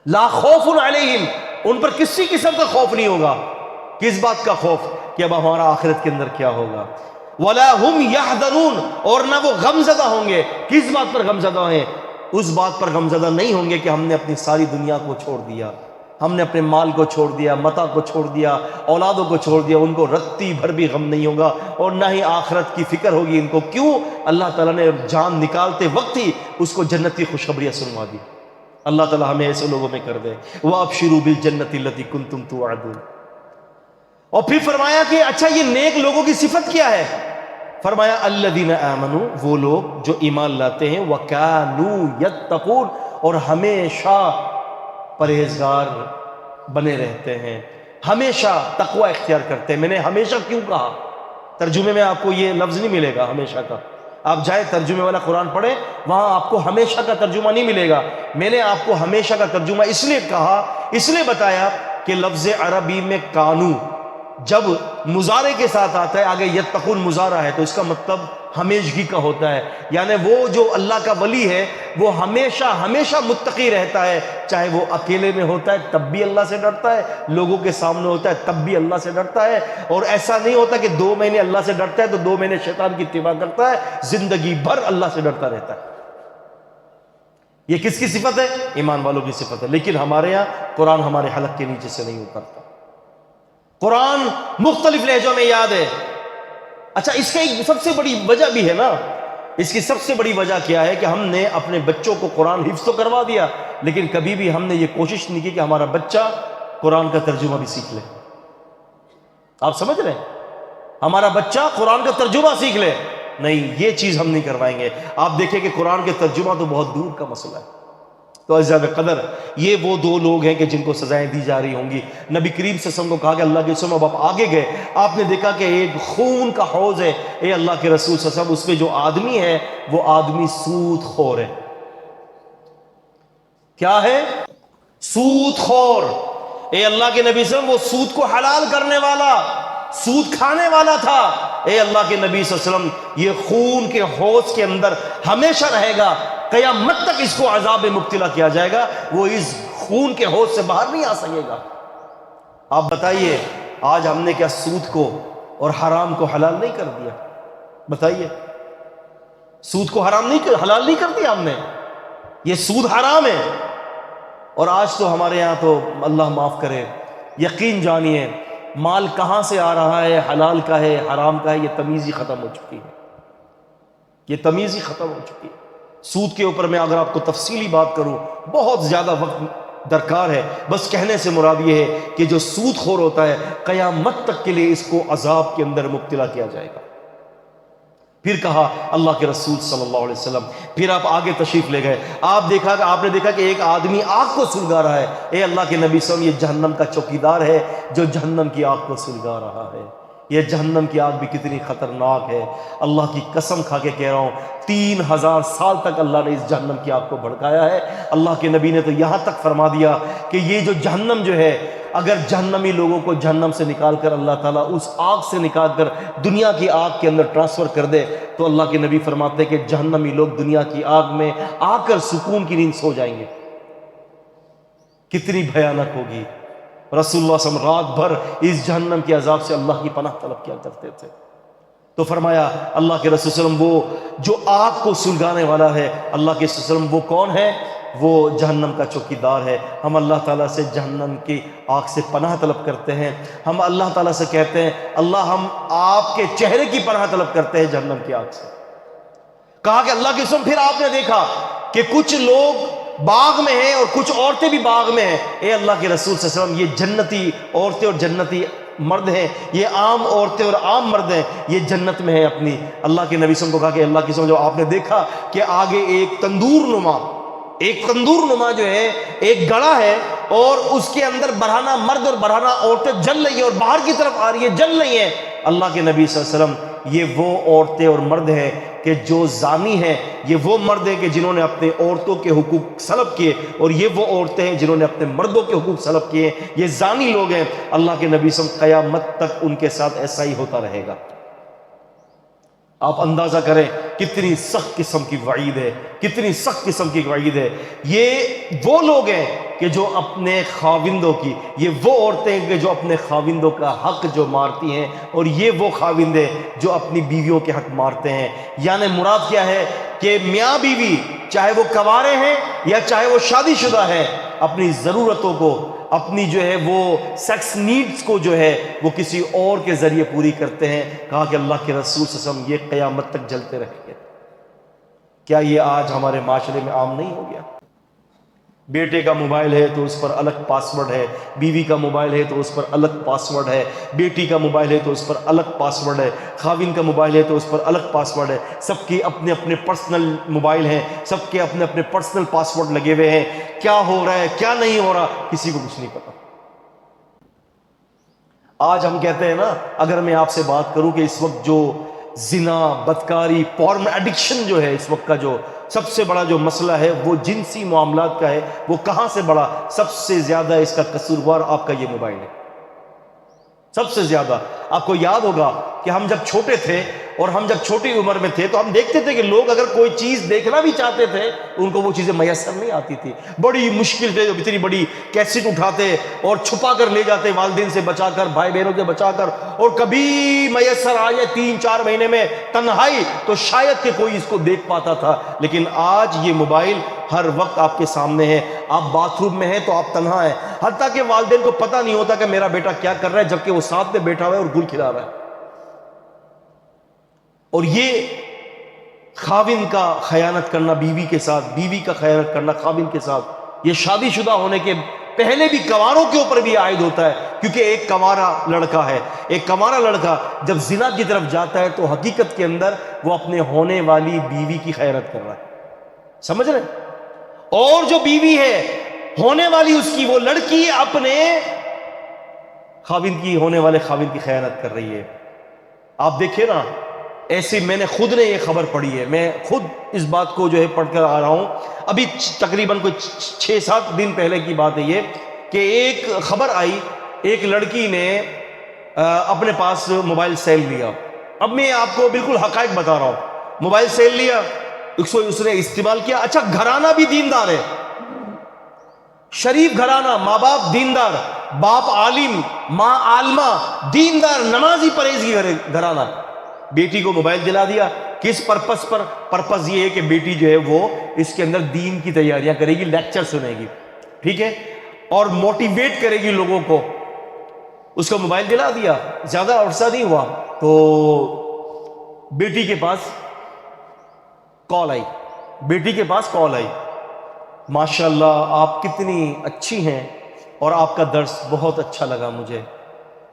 S1: لا خوف علیہم، ان پر کسی قسم کا خوف نہیں ہوگا. کس بات کا خوف؟ کہ اب ہمارا آخرت کے اندر کیا ہوگا. ولا هم یحزنون، اور نہ وہ غم زدہ ہوں گے. کس بات پر غم زدہ ہیں؟ اس بات پر غم زدہ نہیں ہوں گے کہ ہم نے اپنی ساری دنیا کو چھوڑ دیا، ہم نے اپنے مال کو چھوڑ دیا، متاع کو چھوڑ دیا، اولادوں کو چھوڑ دیا. ان کو رتی بھر بھی غم نہیں ہوگا اور نہ ہی آخرت کی فکر ہوگی ان کو. کیوں؟ اللہ تعالیٰ نے جان نکالتے وقت ہی اس کو جنتی خوشخبریاں سنوا دی. اللہ تعالیٰ ہمیں ایسے لوگوں میں کر دے. وَأَبْشِرُوا بِالْجَنَّةِ الَّتِي كُنْتُمْ تُوعَدُونَ. اور پھر فرمایا کہ اچھا یہ نیک لوگوں کی صفت کیا ہے؟ فرمایا الذین آمنوا، وہ لوگ جو ایمان لاتے ہیں، وَكَانُوا يَتَّقُونَ، اور ہمیشہ پرہیزگار بنے رہتے ہیں، ہمیشہ تقوی اختیار کرتے ہیں. میں نے ہمیشہ کیوں کہا؟ ترجمے میں آپ کو یہ لفظ نہیں ملے گا ہمیشہ کا. آپ جائیں ترجمے والا قرآن پڑھیں، وہاں آپ کو ہمیشہ کا ترجمہ نہیں ملے گا. میں نے آپ کو ہمیشہ کا ترجمہ اس لیے کہا، اس لیے بتایا کہ لفظ عربی میں کانو جب مضارع کے ساتھ آتا ہے، آگے یتقون مضارع ہے، تو اس کا مطلب ہمیشگی کا ہوتا ہے. یعنی وہ جو اللہ کا ولی ہے وہ ہمیشہ ہمیشہ متقی رہتا ہے. چاہے وہ اکیلے میں ہوتا ہے تب بھی اللہ سے ڈرتا ہے، لوگوں کے سامنے ہوتا ہے تب بھی اللہ سے ڈرتا ہے. اور ایسا نہیں ہوتا کہ 2 مہینے اللہ سے ڈرتا ہے تو 2 مہینے شیطان کی اتباع کرتا ہے. زندگی بھر اللہ سے ڈرتا رہتا ہے. یہ کس کی صفت ہے؟ ایمان والوں کی صفت ہے. لیکن ہمارے یہاں قرآن ہمارے حلق کے نیچے سے نہیں اترتا. قرآن مختلف لہجوں میں یاد ہے. اچھا اس کا ایک سب سے بڑی وجہ بھی ہے نا. اس کی سب سے بڑی وجہ کیا ہے کہ ہم نے اپنے بچوں کو قرآن حفظ تو کروا دیا، لیکن کبھی بھی ہم نے یہ کوشش نہیں کی کہ ہمارا بچہ قرآن کا ترجمہ بھی سیکھ لے. آپ سمجھ رہے ہیں؟ ہمارا بچہ قرآن کا ترجمہ سیکھ لے، نہیں، یہ چیز ہم نہیں کروائیں گے. آپ دیکھیں کہ قرآن کے ترجمہ تو بہت دور کا مسئلہ ہے. تو عزیزان قدر، یہ وہ 2 لوگ ہیں کہ جن کو سزائیں دی جا رہی ہوں گی. نبی کریم صلی اللہ علیہ وسلم کو کہا کہ اللہ کے رسول، اب آپ آگے گئے، آپ نے دیکھا کہ ایک خون کا حوض ہے. اے اللہ کے رسول صلی اللہ علیہ وسلم، اس میں جو آدمی ہے وہ آدمی سود خور ہے. کیا ہے؟ سود خور. اے اللہ کے نبی صلی اللہ علیہ وسلم، وہ سود کو حلال کرنے والا، سود کھانے والا تھا. اے اللہ کے نبی صلی اللہ علیہ وسلم، یہ خون کے حوض کے اندر ہمیشہ رہے گا، قیامت تک اس کو عذاب میں مبتلا کیا جائے گا. وہ اس خون کے حوض سے باہر نہیں آ سکے گا. آپ بتائیے آج ہم نے کیا سود کو اور حرام کو حلال نہیں کر دیا؟ بتائیے، سود کو حرام نہیں، حلال نہیں کر دیا ہم نے. یہ سود حرام ہے. اور آج تو ہمارے یہاں تو اللہ معاف کرے، یقین جانیے مال کہاں سے آ رہا ہے، حلال کا ہے حرام کا ہے، یہ تمیز ہی ختم ہو چکی ہے. یہ تمیز ہی ختم ہو چکی ہے. سود کے اوپر میں اگر آپ کو تفصیلی بات کروں بہت زیادہ وقت درکار ہے. بس کہنے سے مراد یہ ہے کہ جو سود خور ہوتا ہے قیامت تک کے لیے اس کو عذاب کے اندر مبتلا کیا جائے گا. پھر کہا اللہ کے رسول صلی اللہ علیہ وسلم، پھر آپ آگے تشریف لے گئے. آپ نے دیکھا کہ ایک آدمی آگ کو سلگا رہا ہے. اے اللہ کے نبی صلی اللہ علیہ وسلم، یہ جہنم کا چوکیدار ہے جو جہنم کی آگ کو سلگا رہا ہے. یہ جہنم کی آگ بھی کتنی خطرناک ہے. اللہ کی قسم کھا کے کہہ رہا ہوں 3000 سال تک اللہ نے اس جہنم کی آگ کو بھڑکایا ہے. اللہ کے نبی نے تو یہاں تک فرما دیا کہ یہ جو جہنم جو ہے، اگر جہنمی لوگوں کو جہنم سے نکال کر اللہ تعالیٰ اس آگ سے نکال کر دنیا کی آگ کے اندر ٹرانسفر کر دے تو اللہ کے نبی فرماتے ہیں کہ جہنمی لوگ دنیا کی آگ میں آ کر سکون کی نیند سو جائیں گے. کتنی بھیانک ہوگی. رسول اللہ صلی اللہ علیہ وسلم رات بھر اس جہنم کے عذاب سے اللہ کی پناہ طلب کیا کرتے تھے. تو فرمایا اللہ کے رسول صلی اللہ علیہ وسلم، وہ جو آگ کو سلگانے والا ہے، اللہ کے رسول صلی اللہ علیہ وسلم وہ کون ہے؟ وہ جہنم کا چوکیدار ہے. ہم اللہ تعالیٰ سے جہنم کی آگ سے پناہ طلب کرتے ہیں. ہم اللہ تعالیٰ سے کہتے ہیں اللہ ہم آپ کے چہرے کی پناہ طلب کرتے ہیں جہنم کی آگ سے. کہا کہ اللہ کے قسم، پھر آپ نے دیکھا کہ کچھ لوگ باغ میں ہیں اور کچھ عورتیں بھی باغ میں ہیں. اے اللہ کے رسول صلی اللہ علیہ وسلم، یہ جنتی عورتیں اور جنتی مرد ہیں، یہ عام عورتیں اور عام مرد ہیں، یہ جنت میں ہیں اپنی۔ اللہ کے نبی صلی اللہ علیہ وسلم کو کہا کہ اللہ کی قسم، جو آپ نے دیکھا کہ آگے ایک تندور نما جو ہے ایک گڑھا ہے، اور اس کے اندر برہنہ مرد اور برہنہ عورتیں جل رہی ہیں، اور باہر کی طرف آ رہی ہیں، جل رہی ہیں۔ اللہ کے نبی صلی اللہ علیہ وسلم، یہ وہ عورتیں اور مرد ہیں کہ جو زانی ہیں، یہ وہ مرد ہیں کہ جنہوں نے اپنے عورتوں کے حقوق سلب کیے، اور یہ وہ عورتیں ہیں جنہوں نے اپنے مردوں کے حقوق سلب کیے، یہ زانی لوگ ہیں۔ اللہ کے نبی صلی اللہ علیہ وسلم، قیامت تک ان کے ساتھ ایسا ہی ہوتا رہے گا۔ آپ اندازہ کریں کتنی سخت قسم کی وعید ہے، کتنی سخت قسم کی وعید ہے۔ یہ وہ لوگ ہیں کہ جو اپنے خاوندوں کی، یہ وہ عورتیں ہیں کہ جو اپنے خاوندوں کا حق جو مارتی ہیں، اور یہ وہ خاوند ہیں جو اپنی بیویوں کے حق مارتے ہیں۔ یعنی مراد کیا ہے کہ میاں بیوی، چاہے وہ کنوارے ہیں یا چاہے وہ شادی شدہ ہیں، اپنی ضرورتوں کو، اپنی جو ہے وہ سیکس نیڈز کو جو ہے وہ کسی اور کے ذریعے پوری کرتے ہیں۔ کہا کہ اللہ کے رسول صلی اللہ علیہ وسلم، یہ قیامت تک جلتے رہیں گے۔ کیا یہ آج ہمارے معاشرے میں عام نہیں ہو گیا؟ بیٹے کا موبائل ہے تو اس پر الگ پاسورڈ ہے، بیوی کا موبائل ہے تو اس پر الگ پاسورڈ ہے، بیٹی کا موبائل ہے تو اس پر الگ پاسورڈ ہے، خاوند کا موبائل ہے تو اس پر الگ پاسورڈ ہے۔ سب کے اپنے اپنے پرسنل موبائل ہیں، سب کے اپنے اپنے پرسنل پاسورڈ لگے ہوئے ہیں۔ کیا ہو رہا ہے کیا نہیں ہو رہا کسی کو کچھ نہیں پتا۔ آج ہم کہتے ہیں نا، اگر میں آپ سے بات کروں کہ اس وقت جو زنا، بدکاری، پورن ایڈکشن جو ہے اس وقت کا جو سب سے بڑا جو مسئلہ ہے وہ جنسی معاملات کا ہے، وہ کہاں سے بڑا؟ سب سے زیادہ اس کا قصوروار آپ کا یہ موبائل ہے۔ سب سے زیادہ آپ کو یاد ہوگا کہ ہم جب چھوٹے تھے اور ہم جب چھوٹی عمر میں تھے تو ہم دیکھتے تھے کہ لوگ اگر کوئی چیز دیکھنا بھی چاہتے تھے ان کو وہ چیزیں میسر نہیں آتی تھی، بڑی مشکل سے اتنی بڑی کیسٹ اٹھاتے اور چھپا کر لے جاتے، والدین سے بچا کر، بھائی بہنوں سے بچا کر، اور کبھی میسر آ جائے 3-4 مہینے میں تنہائی تو شاید کہ کوئی اس کو دیکھ پاتا تھا۔ لیکن آج یہ موبائل ہر وقت آپ کے سامنے ہے، آپ باتھ روم میں ہیں تو آپ تنہا ہیں، حتیٰ کہ والدین کو پتہ نہیں ہوتا کہ میرا بیٹا کیا کر رہا ہے، جبکہ وہ ساتھ میں بیٹھا ہوا ہے اور گل کھلا رہا ہے۔ اور یہ خاوند کا خیانت کرنا بیوی کے ساتھ، بیوی کا خیانت کرنا خاوند کے ساتھ، یہ شادی شدہ ہونے کے پہلے بھی کنواروں کے اوپر بھی عائد ہوتا ہے، کیونکہ ایک کنوارا لڑکا ہے، ایک کنوارا لڑکا جب زنا کی طرف جاتا ہے تو حقیقت کے اندر وہ اپنے ہونے والی بیوی کی خیانت کر رہا ہے، سمجھ رہے ہیں؟ اور جو بیوی ہے ہونے والی اس کی، وہ لڑکی اپنے خاوند کی، ہونے والے خاوند کی خیانت کر رہی ہے۔ آپ دیکھیں نا، ایسے میں نے خود نے یہ خبر پڑھی ہے، میں خود اس بات کو جو ہے پڑھ کر آ رہا ہوں، ابھی تقریباً کوئی 6-7 دن پہلے کی بات ہے یہ، کہ ایک خبر آئی، ایک لڑکی نے اپنے پاس موبائل سیل لیا۔ اب میں آپ کو بالکل حقائق بتا رہا ہوں، موبائل سیل لیا، اس نے استعمال کیا۔ اچھا، گھرانہ بھی دیندار ہے، شریف گھرانہ، ماں باپ دیندار، باپ عالم، ماں عالمہ، دیندار، نمازی پرہیزگی گھرانہ۔ بیٹی کو موبائل دلا دیا، کس پرپس پر؟ پرپس یہ ہے کہ بیٹی جو ہے وہ اس کے اندر دین کی تیاریاں کرے گی، لیکچر سنے گی، ٹھیک ہے، اور موٹیویٹ کرے گی لوگوں کو۔ اس کو موبائل دلا دیا، زیادہ عرصہ نہیں ہوا تو بیٹی کے پاس کال آئی، بیٹی کے پاس کال آئی، ماشاءاللہ آپ کتنی اچھی ہیں اور آپ کا درس بہت اچھا لگا، مجھے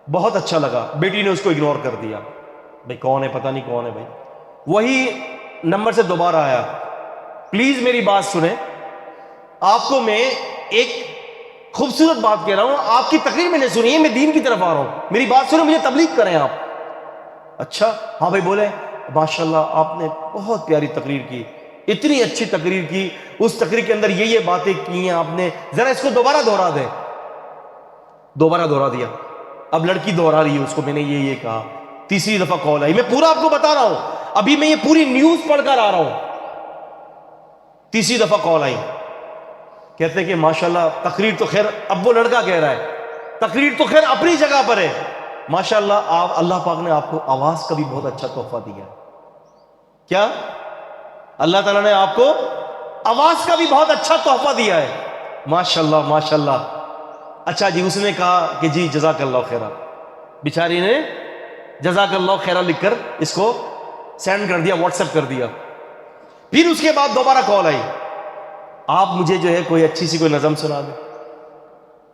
S1: بہت اچھا لگا۔ بیٹی نے اس کو اگنور کر دیا، بھائی کون ہے پتہ نہیں کون ہے بھائی۔ وہی نمبر سے دوبارہ آیا، پلیز میری بات سنیں، آپ کو میں ایک خوبصورت بات کہہ رہا ہوں، آپ کی تقریر میں نے سنی ہے، میں دین کی طرف آ رہا ہوں، میری بات سنیں، مجھے تبلیغ کریں آپ۔ اچھا ہاں بھائی بولے، ماشاءاللہ آپ نے بہت پیاری تقریر کی، اتنی اچھی تقریر کی، اس تقریر کے اندر یہ باتیں کی ہیں آپ نے، ذرا اس کو دوبارہ دہرا دیں۔ دوبارہ دہرا دیا، اب لڑکی دہرا رہی ہے اس کو، میں نے یہ کہا، تیسری دفعہ کال آئی، میں پورا آپ کو بتا رہا ہوں، ابھی میں یہ پوری نیوز پڑھ کر آ رہا ہوں۔ تیسری دفعہ کال آئی، کہتے ہیں کہ ماشاءاللہ تقریر تو خیر، اب وہ لڑکا کہہ رہا ہے تقریر تو خیر اپنی جگہ پر ہے، ماشاءاللہ آپ، اللہ پاک نے آپ کو آواز کا بھی بہت اچھا تحفہ دیا۔ کیا؟ اللہ تعالیٰ نے آپ کو آواز کا بھی بہت اچھا تحفہ دیا ہے، ماشاءاللہ ماشاءاللہ۔ اچھا جی، اس نے کہا کہ جی جزاک اللہ خیرہ، بیچاری نے جزاک اللہ خیرہ لکھ کر اس کو سینڈ کر دیا، واٹس ایپ کر دیا۔ پھر اس کے بعد دوبارہ کال آئی، آپ مجھے جو ہے کوئی اچھی سی کوئی نظم سنا دیں۔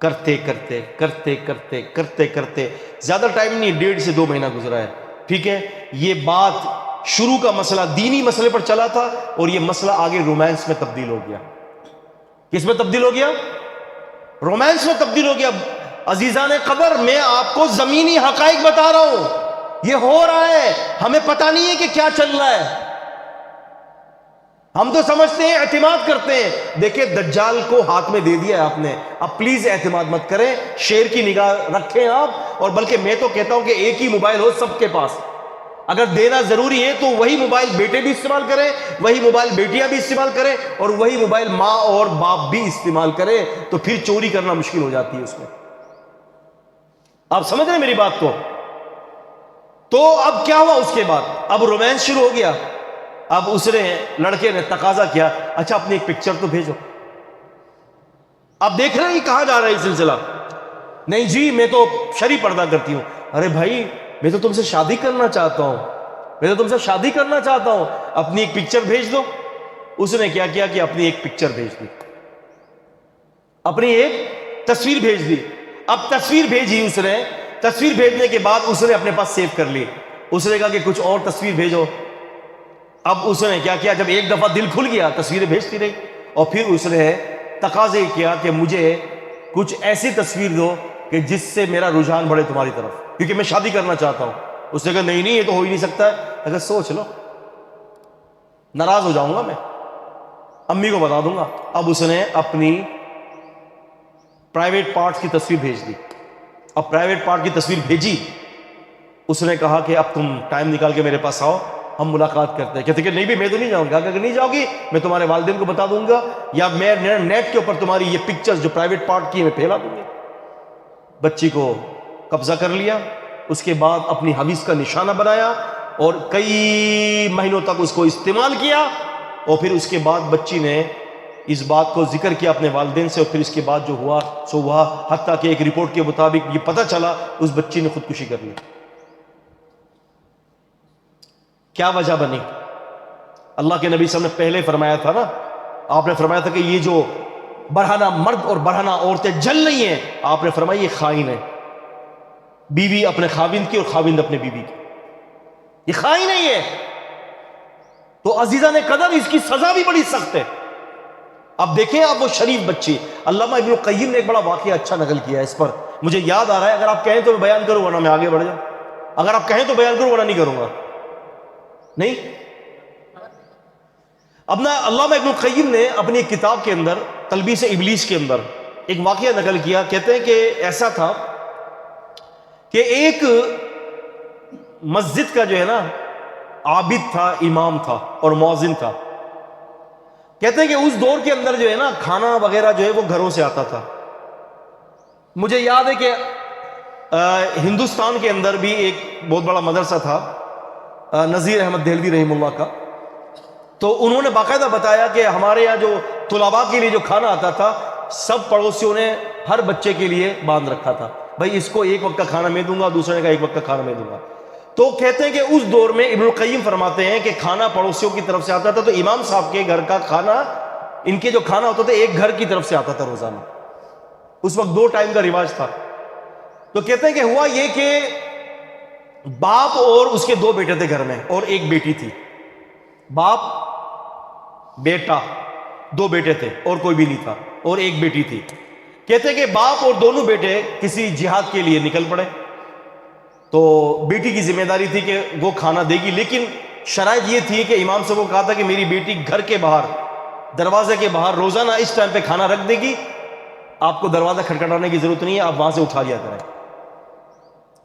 S1: کرتے کرتے کرتے کرتے کرتے کرتے زیادہ ٹائم نہیں، 1.5 سے 2 مہینہ گزرا ہے، ٹھیک ہے. یہ بات شروع کا مسئلہ دینی مسئلے پر چلا تھا اور یہ مسئلہ آگے رومانس میں تبدیل ہو گیا. کس میں تبدیل ہو گیا؟ رومانس میں تبدیل ہو گیا. عزیزان قبر، میں آپ کو زمینی حقائق بتا رہا ہوں، یہ ہو رہا ہے، ہمیں پتہ نہیں ہے کہ کیا چل رہا ہے. ہم تو سمجھتے ہیں، اعتماد کرتے ہیں. دیکھیں دجال کو ہاتھ میں دے دیا ہے آپ نے، اب پلیز اعتماد مت کریں، شیر کی نگاہ رکھیں آپ. اور بلکہ میں تو کہتا ہوں کہ ایک ہی موبائل ہو سب کے پاس. اگر دینا ضروری ہے تو وہی موبائل بیٹے بھی استعمال کریں، وہی موبائل بیٹیاں بھی استعمال کریں، اور وہی موبائل ماں اور باپ بھی استعمال کریں. تو پھر چوری کرنا مشکل ہو جاتی ہے اس میں. آپ سمجھ رہے ہیں میری بات کو؟ تو اب کیا ہوا اس کے بعد؟ اب رومانس شروع ہو گیا. اب اس نے، لڑکے نے تقاضا کیا، اچھا اپنی ایک پکچر تو بھیجو. اب دیکھ رہے ہیں کہاں جا رہا ہے یہ سلسلہ. نہیں جی میں تو شرعی پردہ کرتی ہوں. ارے بھائی میں تو تم سے شادی کرنا چاہتا ہوں، میں تو تم سے شادی کرنا چاہتا ہوں، اپنی ایک پکچر بھیج دو. اس نے کیا کیا کہ اپنی ایک پکچر بھیج دی، اپنی ایک تصویر بھیج دی. اب تصویر بھیجی اس نے، تصویر بھیجنے کے بعد اس نے اپنے پاس سیو کر لی. اس نے کہا کہ کچھ اور تصویر بھیجو. اب اس نے کیا کیا، جب ایک دفعہ دل کھل گیا تصویریں بھیجتی رہی. اور پھر اس نے تقاضے کیا کہ مجھے کچھ ایسی تصویر دو کہ جس سے میرا رجحان بڑھے تمہاری طرف، کیونکہ میں شادی کرنا چاہتا ہوں. اس نے کہا نہیں نہیں یہ تو ہو ہی نہیں سکتا ہے. اگر سوچ لو، ناراض ہو جاؤں گا میں، امی کو بتا دوں گا. اب اس نے اپنی پرائیویٹ پارٹس کی تصویر بھیج دی. اب پرائیویٹ پارٹ کی تصویر بھیجی. اس نے کہا کہ اب تم ٹائم نکال کے میرے پاس آؤ، ہم ملاقات کرتے ہیں. کہتے کہ نہیں بھی میں تو نہیں جاؤں گا. اگر نہیں جاؤ گی میں تمہارے والدین کو بتا دوں گا، یا میں نیٹ کے اوپر تمہاری یہ پکچرز جو پرائیویٹ پارٹ کی میں پھیلا دوں گی. بچی کو قبضہ کر لیا. اس کے بعد اپنی حویث کا نشانہ بنایا اور کئی مہینوں تک اس کو استعمال کیا. اور پھر اس کے بعد بچی نے اس بات کو ذکر کیا اپنے والدین سے، اور پھر اس کے بعد جو ہوا سو ہوا، حتیٰ کہ ایک رپورٹ کے مطابق یہ پتہ چلا اس بچی نے خودکشی کر لی. کیا وجہ بنی؟ اللہ کے نبی صلی اللہ علیہ وسلم نے پہلے فرمایا تھا نا، آپ نے فرمایا تھا کہ یہ جو برہنہ مرد اور برہنہ عورتیں جل رہی ہیں، آپ نے فرمایا یہ خائن ہے. بیوی اپنے خاوند کی اور خاوند اپنے بیوی کی، یہ خائن ہے یہ. تو عزیزہ نے قدر اس کی سزا بھی بڑی سخت ہے. اب دیکھیں آپ وہ شریف بچی. علامہ ابن القیم نے ایک بڑا واقعہ اچھا نقل کیا ہے اس پر، مجھے یاد آ رہا ہے. اگر آپ کہیں تو میں بیان کروں ورنہ میں آگے بڑھ جاؤں. اگر آپ کہیں تو بیان کروں ورنہ نہیں کروں گا. نہیں، ابنا علامہ ابن القیم نے اپنی ایک کتاب کے اندر تلبیس ابلیس کے اندر ایک واقعہ نقل کیا. کہتے ہیں کہ ایسا تھا کہ ایک مسجد کا جو ہے نا عابد تھا، امام تھا اور مؤذن تھا. کہتے ہیں کہ اس دور کے اندر جو ہے نا کھانا وغیرہ جو ہے وہ گھروں سے آتا تھا. مجھے یاد ہے کہ ہندوستان کے اندر بھی ایک بہت بڑا مدرسہ تھا نذیر احمد دہلوی رحمہ اللہ کا. تو انہوں نے باقاعدہ بتایا کہ ہمارے یہاں جو طلباء کے لیے جو کھانا آتا تھا سب پڑوسیوں نے ہر بچے کے لیے باندھ رکھا تھا، بھائی اس کو ایک وقت کا کھانا میں دوں گا، دوسرے نے کہا ایک وقت کا کھانا میں دوں گا. تو کہتے ہیں کہ اس دور میں ابن القیم فرماتے ہیں کہ کھانا پڑوسیوں کی طرف سے آتا تھا. تو امام صاحب کے گھر کا کھانا، ان کے جو کھانا ہوتا تھا ایک گھر کی طرف سے آتا تھا روزانہ. اس وقت 2 ٹائم کا رواج تھا. تو کہتے ہیں کہ ہوا یہ کہ باپ اور اس کے 2 بیٹے تھے گھر میں اور ایک بیٹی تھی. باپ بیٹا 2 بیٹے تھے اور کوئی بھی نہیں تھا اور ایک بیٹی تھی. کہتے ہیں کہ باپ اور دونوں بیٹے کسی جہاد کے لیے نکل پڑے. تو بیٹی کی ذمہ داری تھی کہ وہ کھانا دے گی، لیکن شرائط یہ تھی کہ امام سے وہ کہا تھا کہ میری بیٹی گھر کے باہر دروازے کے باہر روزانہ اس ٹائم پہ کھانا رکھ دے گی، آپ کو دروازہ کھٹکھٹانے کی ضرورت نہیں ہے، آپ وہاں سے اٹھا لیا کریں.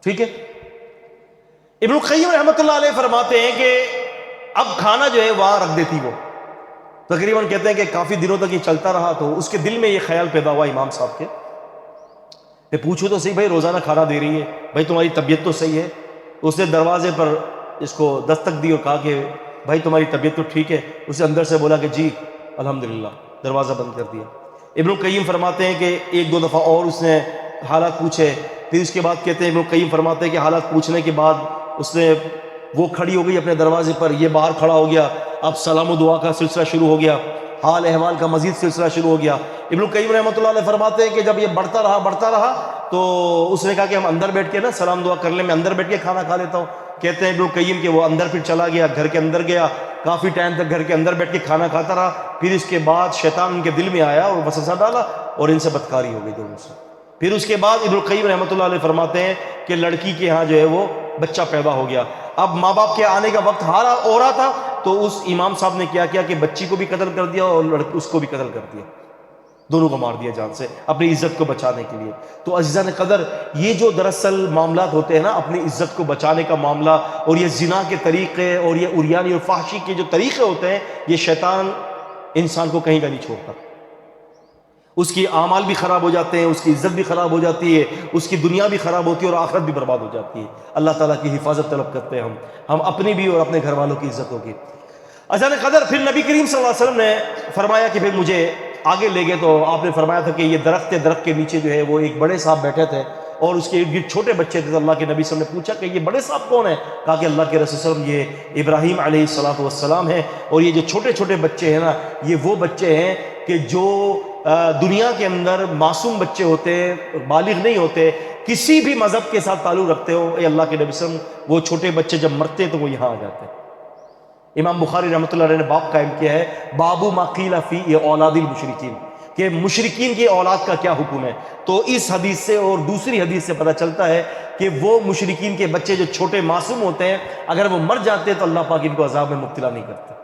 S1: ٹھیک ہے. ابن القیم رحمۃ اللہ علیہ فرماتے ہیں کہ اب کھانا جو ہے وہاں رکھ دیتی وہ. تقریباً کہتے ہیں کہ کافی دنوں تک یہ چلتا رہا. تو اس کے دل میں یہ خیال پیدا ہوا امام صاحب کے، میں پوچھوں تو صحیح بھائی روزانہ کھانا دے رہی ہے، بھائی تمہاری طبیعت تو صحیح ہے. اس نے دروازے پر اس کو دستک دی اور کہا کہ بھائی تمہاری طبیعت تو ٹھیک ہے. اسے اندر سے بولا کہ جی الحمدللہ. دروازہ بند کر دیا. ابن القیم فرماتے ہیں کہ 1-2 دفعہ اور اس نے حالات پوچھے. پھر اس کے بعد کہتے ہیں ابن القیم فرماتے ہیں کہ حالات پوچھنے کے بعد اس نے، وہ کھڑی ہو گئی اپنے دروازے پر، یہ باہر کھڑا ہو گیا. اب سلام و دعا کا سلسلہ شروع ہو گیا. حال احوال کا مزید سلسلہ شروع ہو گیا۔ ابن القیم رحمۃ اللہ علیہ فرماتے ہیں کہ جب یہ بڑھتا رہا تو اس نے کہا کہ ہم اندر بیٹھ کے نا سلام دعا کر لیں، میں اندر بیٹھ کے کھانا کھا لیتا ہوں۔ کہتے ہیں ابن القیم کہ وہ اندر پھر چلا گیا، گھر کے اندر گیا، کافی ٹائم تک گھر کے اندر بیٹھ کے کھانا کھاتا رہا۔ پھر اس کے بعد شیطان ان کے دل میں آیا اور وسوسہ ڈالا اور ان سے بدکاری ہو گئی دونوں سے۔ پھر اس کے بعد ابن القیم رحمۃ اللہ علیہ فرماتے ہیں کہ لڑکی کے ہاں جو ہے وہ بچہ پیدا ہو گیا۔ اب ماں باپ کے آنے کا وقت ہو رہا تھا تو اس امام صاحب نے کیا کہ بچی کو بھی قتل کر دیا اور اس کو بھی قتل کر دیا، دونوں کو مار دیا جان سے اپنی عزت کو بچانے کے لیے۔ تو عزیزان قدر، یہ جو دراصل معاملات ہوتے ہیں نا اپنی عزت کو بچانے کا معاملہ، اور یہ زنا کے طریقے اور یہ عریانی اور فحشی کے جو طریقے ہوتے ہیں، یہ شیطان انسان کو کہیں کا نہیں چھوڑتا۔ اس کی اعمال بھی خراب ہو جاتے ہیں، اس کی عزت بھی خراب ہو جاتی ہے، اس کی دنیا بھی خراب ہوتی ہے اور آخرت بھی برباد ہو جاتی ہے۔ اللہ تعالیٰ کی حفاظت طلب کرتے ہیں ہم اپنی بھی اور اپنے گھر والوں کی عزتوں کی۔ عزیزان قدر، پھر نبی کریم صلی اللہ علیہ وسلم نے فرمایا کہ پھر مجھے آگے لے گئے تو آپ نے فرمایا تھا کہ یہ درخت کے نیچے جو ہے وہ ایک بڑے صاحب بیٹھے تھے اور اس کے ارد گرد چھوٹے بچے تھے۔ تو اللہ کے نبی صلی اللہ علیہ وسلم نے پوچھا کہ یہ بڑے صاحب کون ہیں؟ کہا کہ اللہ کے رسول صلی اللہ علیہ وسلم یہ ابراہیم علیہ السلام ہیں، اور یہ جو چھوٹے چھوٹے بچے ہیں نا یہ وہ بچے ہیں کہ جو دنیا کے اندر معصوم بچے ہوتے ہیں، بالغ نہیں ہوتے، کسی بھی مذہب کے ساتھ تعلق رکھتے ہو، اے اللہ کے نبی صلی اللہ علیہ وسلم وہ چھوٹے بچے جب مرتے تو وہ یہاں آ جاتے ہیں۔ امام بخاری رحمۃ اللہ علیہ نے باب قائم کیا ہے، بابو ما قیل فی اولاد المشرکین، کہ مشرکین کی اولاد کا کیا حکم ہے۔ تو اس حدیث سے اور دوسری حدیث سے پتہ چلتا ہے کہ وہ مشرکین کے بچے جو چھوٹے معصوم ہوتے ہیں اگر وہ مر جاتے ہیں تو اللہ پاک ان کو عذاب میں مبتلا نہیں کرتے،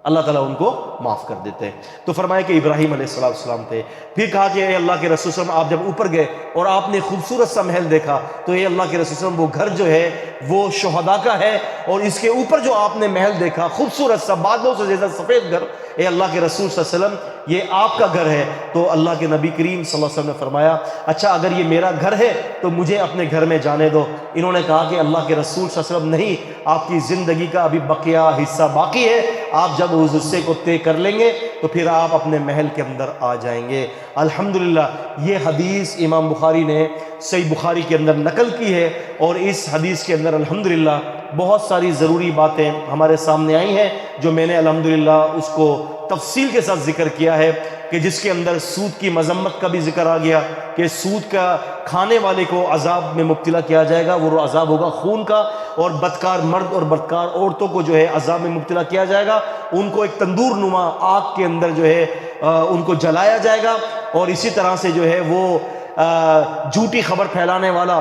S1: اللہ تعالیٰ ان کو معاف کر دیتے ہیں۔ تو فرمایا کہ ابراہیم علیہ السلام تھے۔ پھر کہا کہ اے اللہ کے رسول صلی اللہ علیہ وسلم، آپ جب اوپر گئے اور آپ نے خوبصورت سا محل دیکھا تو اے اللہ کے رسول صلی اللہ علیہ وسلم وہ گھر جو ہے وہ شہداء کا ہے، اور اس کے اوپر جو آپ نے محل دیکھا خوبصورت سا بادلوں سے زیادہ سفید گھر، اے اللہ کے رسول صلی اللہ علیہ وسلم یہ آپ کا گھر ہے۔ تو اللہ کے نبی کریم صلی اللہ علیہ وسلم نے فرمایا اچھا اگر یہ میرا گھر ہے تو مجھے اپنے گھر میں جانے دو۔ انہوں نے کہا کہ اللہ کے رسول صلی اللہ علیہ وسلم نہیں، آپ کی زندگی کا ابھی بقیہ حصہ باقی ہے، آپ جب اس حصے کو طے کر لیں گے تو پھر آپ اپنے محل کے اندر آ جائیں گے۔ الحمدللہ یہ حدیث امام بخاری نے صحیح بخاری کے اندر نقل کی ہے، اور اس حدیث کے اندر الحمدللہ بہت ساری ضروری باتیں ہمارے سامنے آئی ہیں جو میں نے الحمدللہ اس کو تفصیل کے ساتھ ذکر کیا ہے، کہ جس کے اندر سود کی مذمت کا بھی ذکر آ گیا کہ سود کا کھانے والے کو عذاب میں مبتلا کیا جائے گا، وہ عذاب ہوگا خون کا، اور بدکار مرد اور بدکار عورتوں کو جو ہے عذاب میں مبتلا کیا جائے گا، ان کو ایک تندور نما آگ کے اندر جو ہے ان کو جلایا جائے گا، اور اسی طرح سے جو ہے وہ جھوٹی خبر پھیلانے والا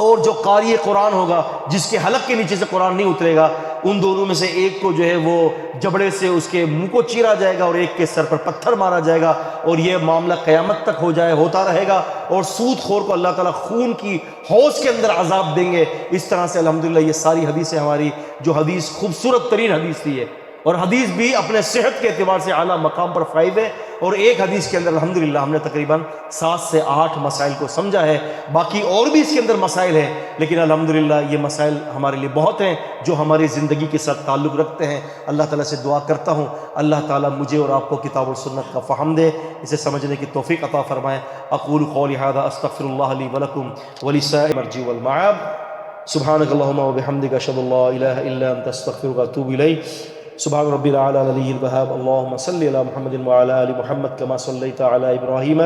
S1: اور جو قاری قرآن ہوگا جس کے حلق کے نیچے سے قرآن نہیں اترے گا، ان دونوں میں سے ایک کو جو ہے وہ جبڑے سے اس کے منہ کو چیرا جائے گا اور ایک کے سر پر پتھر مارا جائے گا، اور یہ معاملہ قیامت تک ہوتا رہے گا، اور سود خور کو اللہ تعالیٰ خون کی حوض کے اندر عذاب دیں گے۔ اس طرح سے الحمدللہ یہ ساری حدیثیں ہماری جو حدیث خوبصورت ترین حدیث تھی ہے، اور حدیث بھی اپنے صحت کے اعتبار سے اعلیٰ مقام پر فائز ہے، اور ایک حدیث کے اندر الحمدللہ ہم نے تقریباً 7 سے 8 مسائل کو سمجھا ہے، باقی اور بھی اس کے اندر مسائل ہیں، لیکن الحمدللہ یہ مسائل ہمارے لیے بہت ہیں جو ہماری زندگی کے ساتھ تعلق رکھتے ہیں۔ اللہ تعالیٰ سے دعا کرتا ہوں اللہ تعالیٰ مجھے اور آپ کو کتاب و سنت کا فہم دے، اسے سمجھنے کی توفیق عطا فرمائے۔ اقول قولی ھذا استغفر اللہ لی ولکم ولسائر المرجع والمعاب، سبحانک اللہم وبحمدک اشہد ان لا الہ الا انت استغفرک واتوب الیک۔ سبحان ربی العلی العلی الوہاب، اللہم صلی علی محمد وعلی آل محمد کما صلیت علی ابراہیم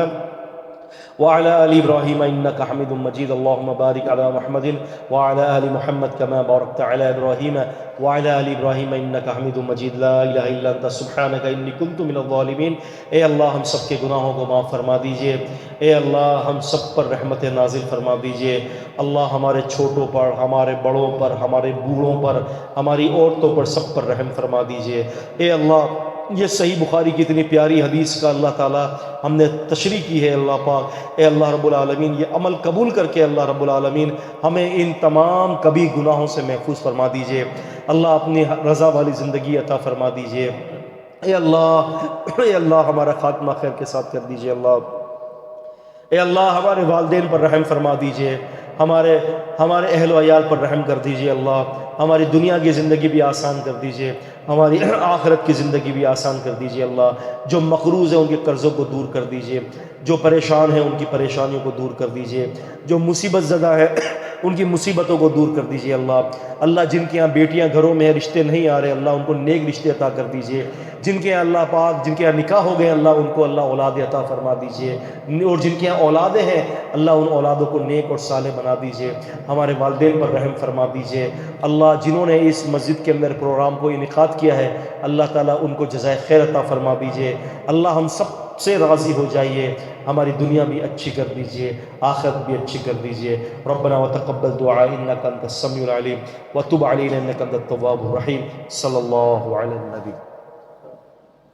S1: وعلى آل إبراهيم إنك حميد مجيد، اللهم بارك على محمد وعلى آل محمد كما باركت على إبراهيم وعلى آل إبراهيم إنك حميد مجيد، لا إله إلا أنت سبحانك إني كنت من الظالمين۔ اے اللہ ہم سب کے گناہوں کو معاف فرما دیجئے، اے اللہ ہم سب پر رحمت نازل فرما دیجئے، اللہ ہمارے چھوٹوں پر، ہمارے بڑوں پر، ہمارے بوڑھوں پر، ہماری عورتوں پر، سب پر رحم فرما دیجئے۔ اے اللہ یہ صحیح بخاری کی اتنی پیاری حدیث کا اللہ تعالیٰ ہم نے تشریح کی ہے، اللہ پاک اے اللہ رب العالمین یہ عمل قبول کر کے اللہ رب العالمین ہمیں ان تمام کبھی گناہوں سے محفوظ فرما دیجئے، اللہ اپنی رضا والی زندگی عطا فرما دیجئے۔ اے اللہ ہمارا خاتمہ خیر کے ساتھ کر دیجئے، اے اللہ ہمارے والدین پر رحم فرما دیجئے، ہمارے اہل و عیال پر رحم کر دیجئے، اللہ ہماری دنیا کی زندگی بھی آسان کر دیجئے، ہماری آخرت کی زندگی بھی آسان کر دیجئے، اللہ جو مقروض ہیں ان کے قرضوں کو دور کر دیجئے، جو پریشان ہیں ان کی پریشانیوں کو دور کر دیجئے، جو مصیبت زدہ ہے ان کی مصیبتوں کو دور کر دیجئے اللہ جن کے یہاں بیٹیاں گھروں میں رشتے نہیں آ رہے اللہ ان کو نیک رشتے عطا کر دیجئے، جن کے یہاں اللہ پاک جن کے یہاں نکاح ہو گئے اللہ ان کو اللہ اولاد عطا فرما دیجئے، اور جن کے یہاں اولادیں ہیں اللہ ان اولادوں کو نیک اور صالح بنا دیجئے، ہمارے والدین پر رحم فرما دیجئے اللہ، جنہوں نے اس مسجد کے اندر پروگرام کو انعقاد کیا ہے اللہ تعالیٰ ان کو جزائے خیر عطا فرما دیجئے اللہ، ہم سب سے راضی ہو جائیے، ہماری دنیا بھی اچھی کر دیجئے، آخرت بھی اچھی کر دیجئے۔ ربنا وتقبل دعاء انك انت السميع العليم وتب علينا انك انت التواب الرحيم، صلی اللہ علی النبی۔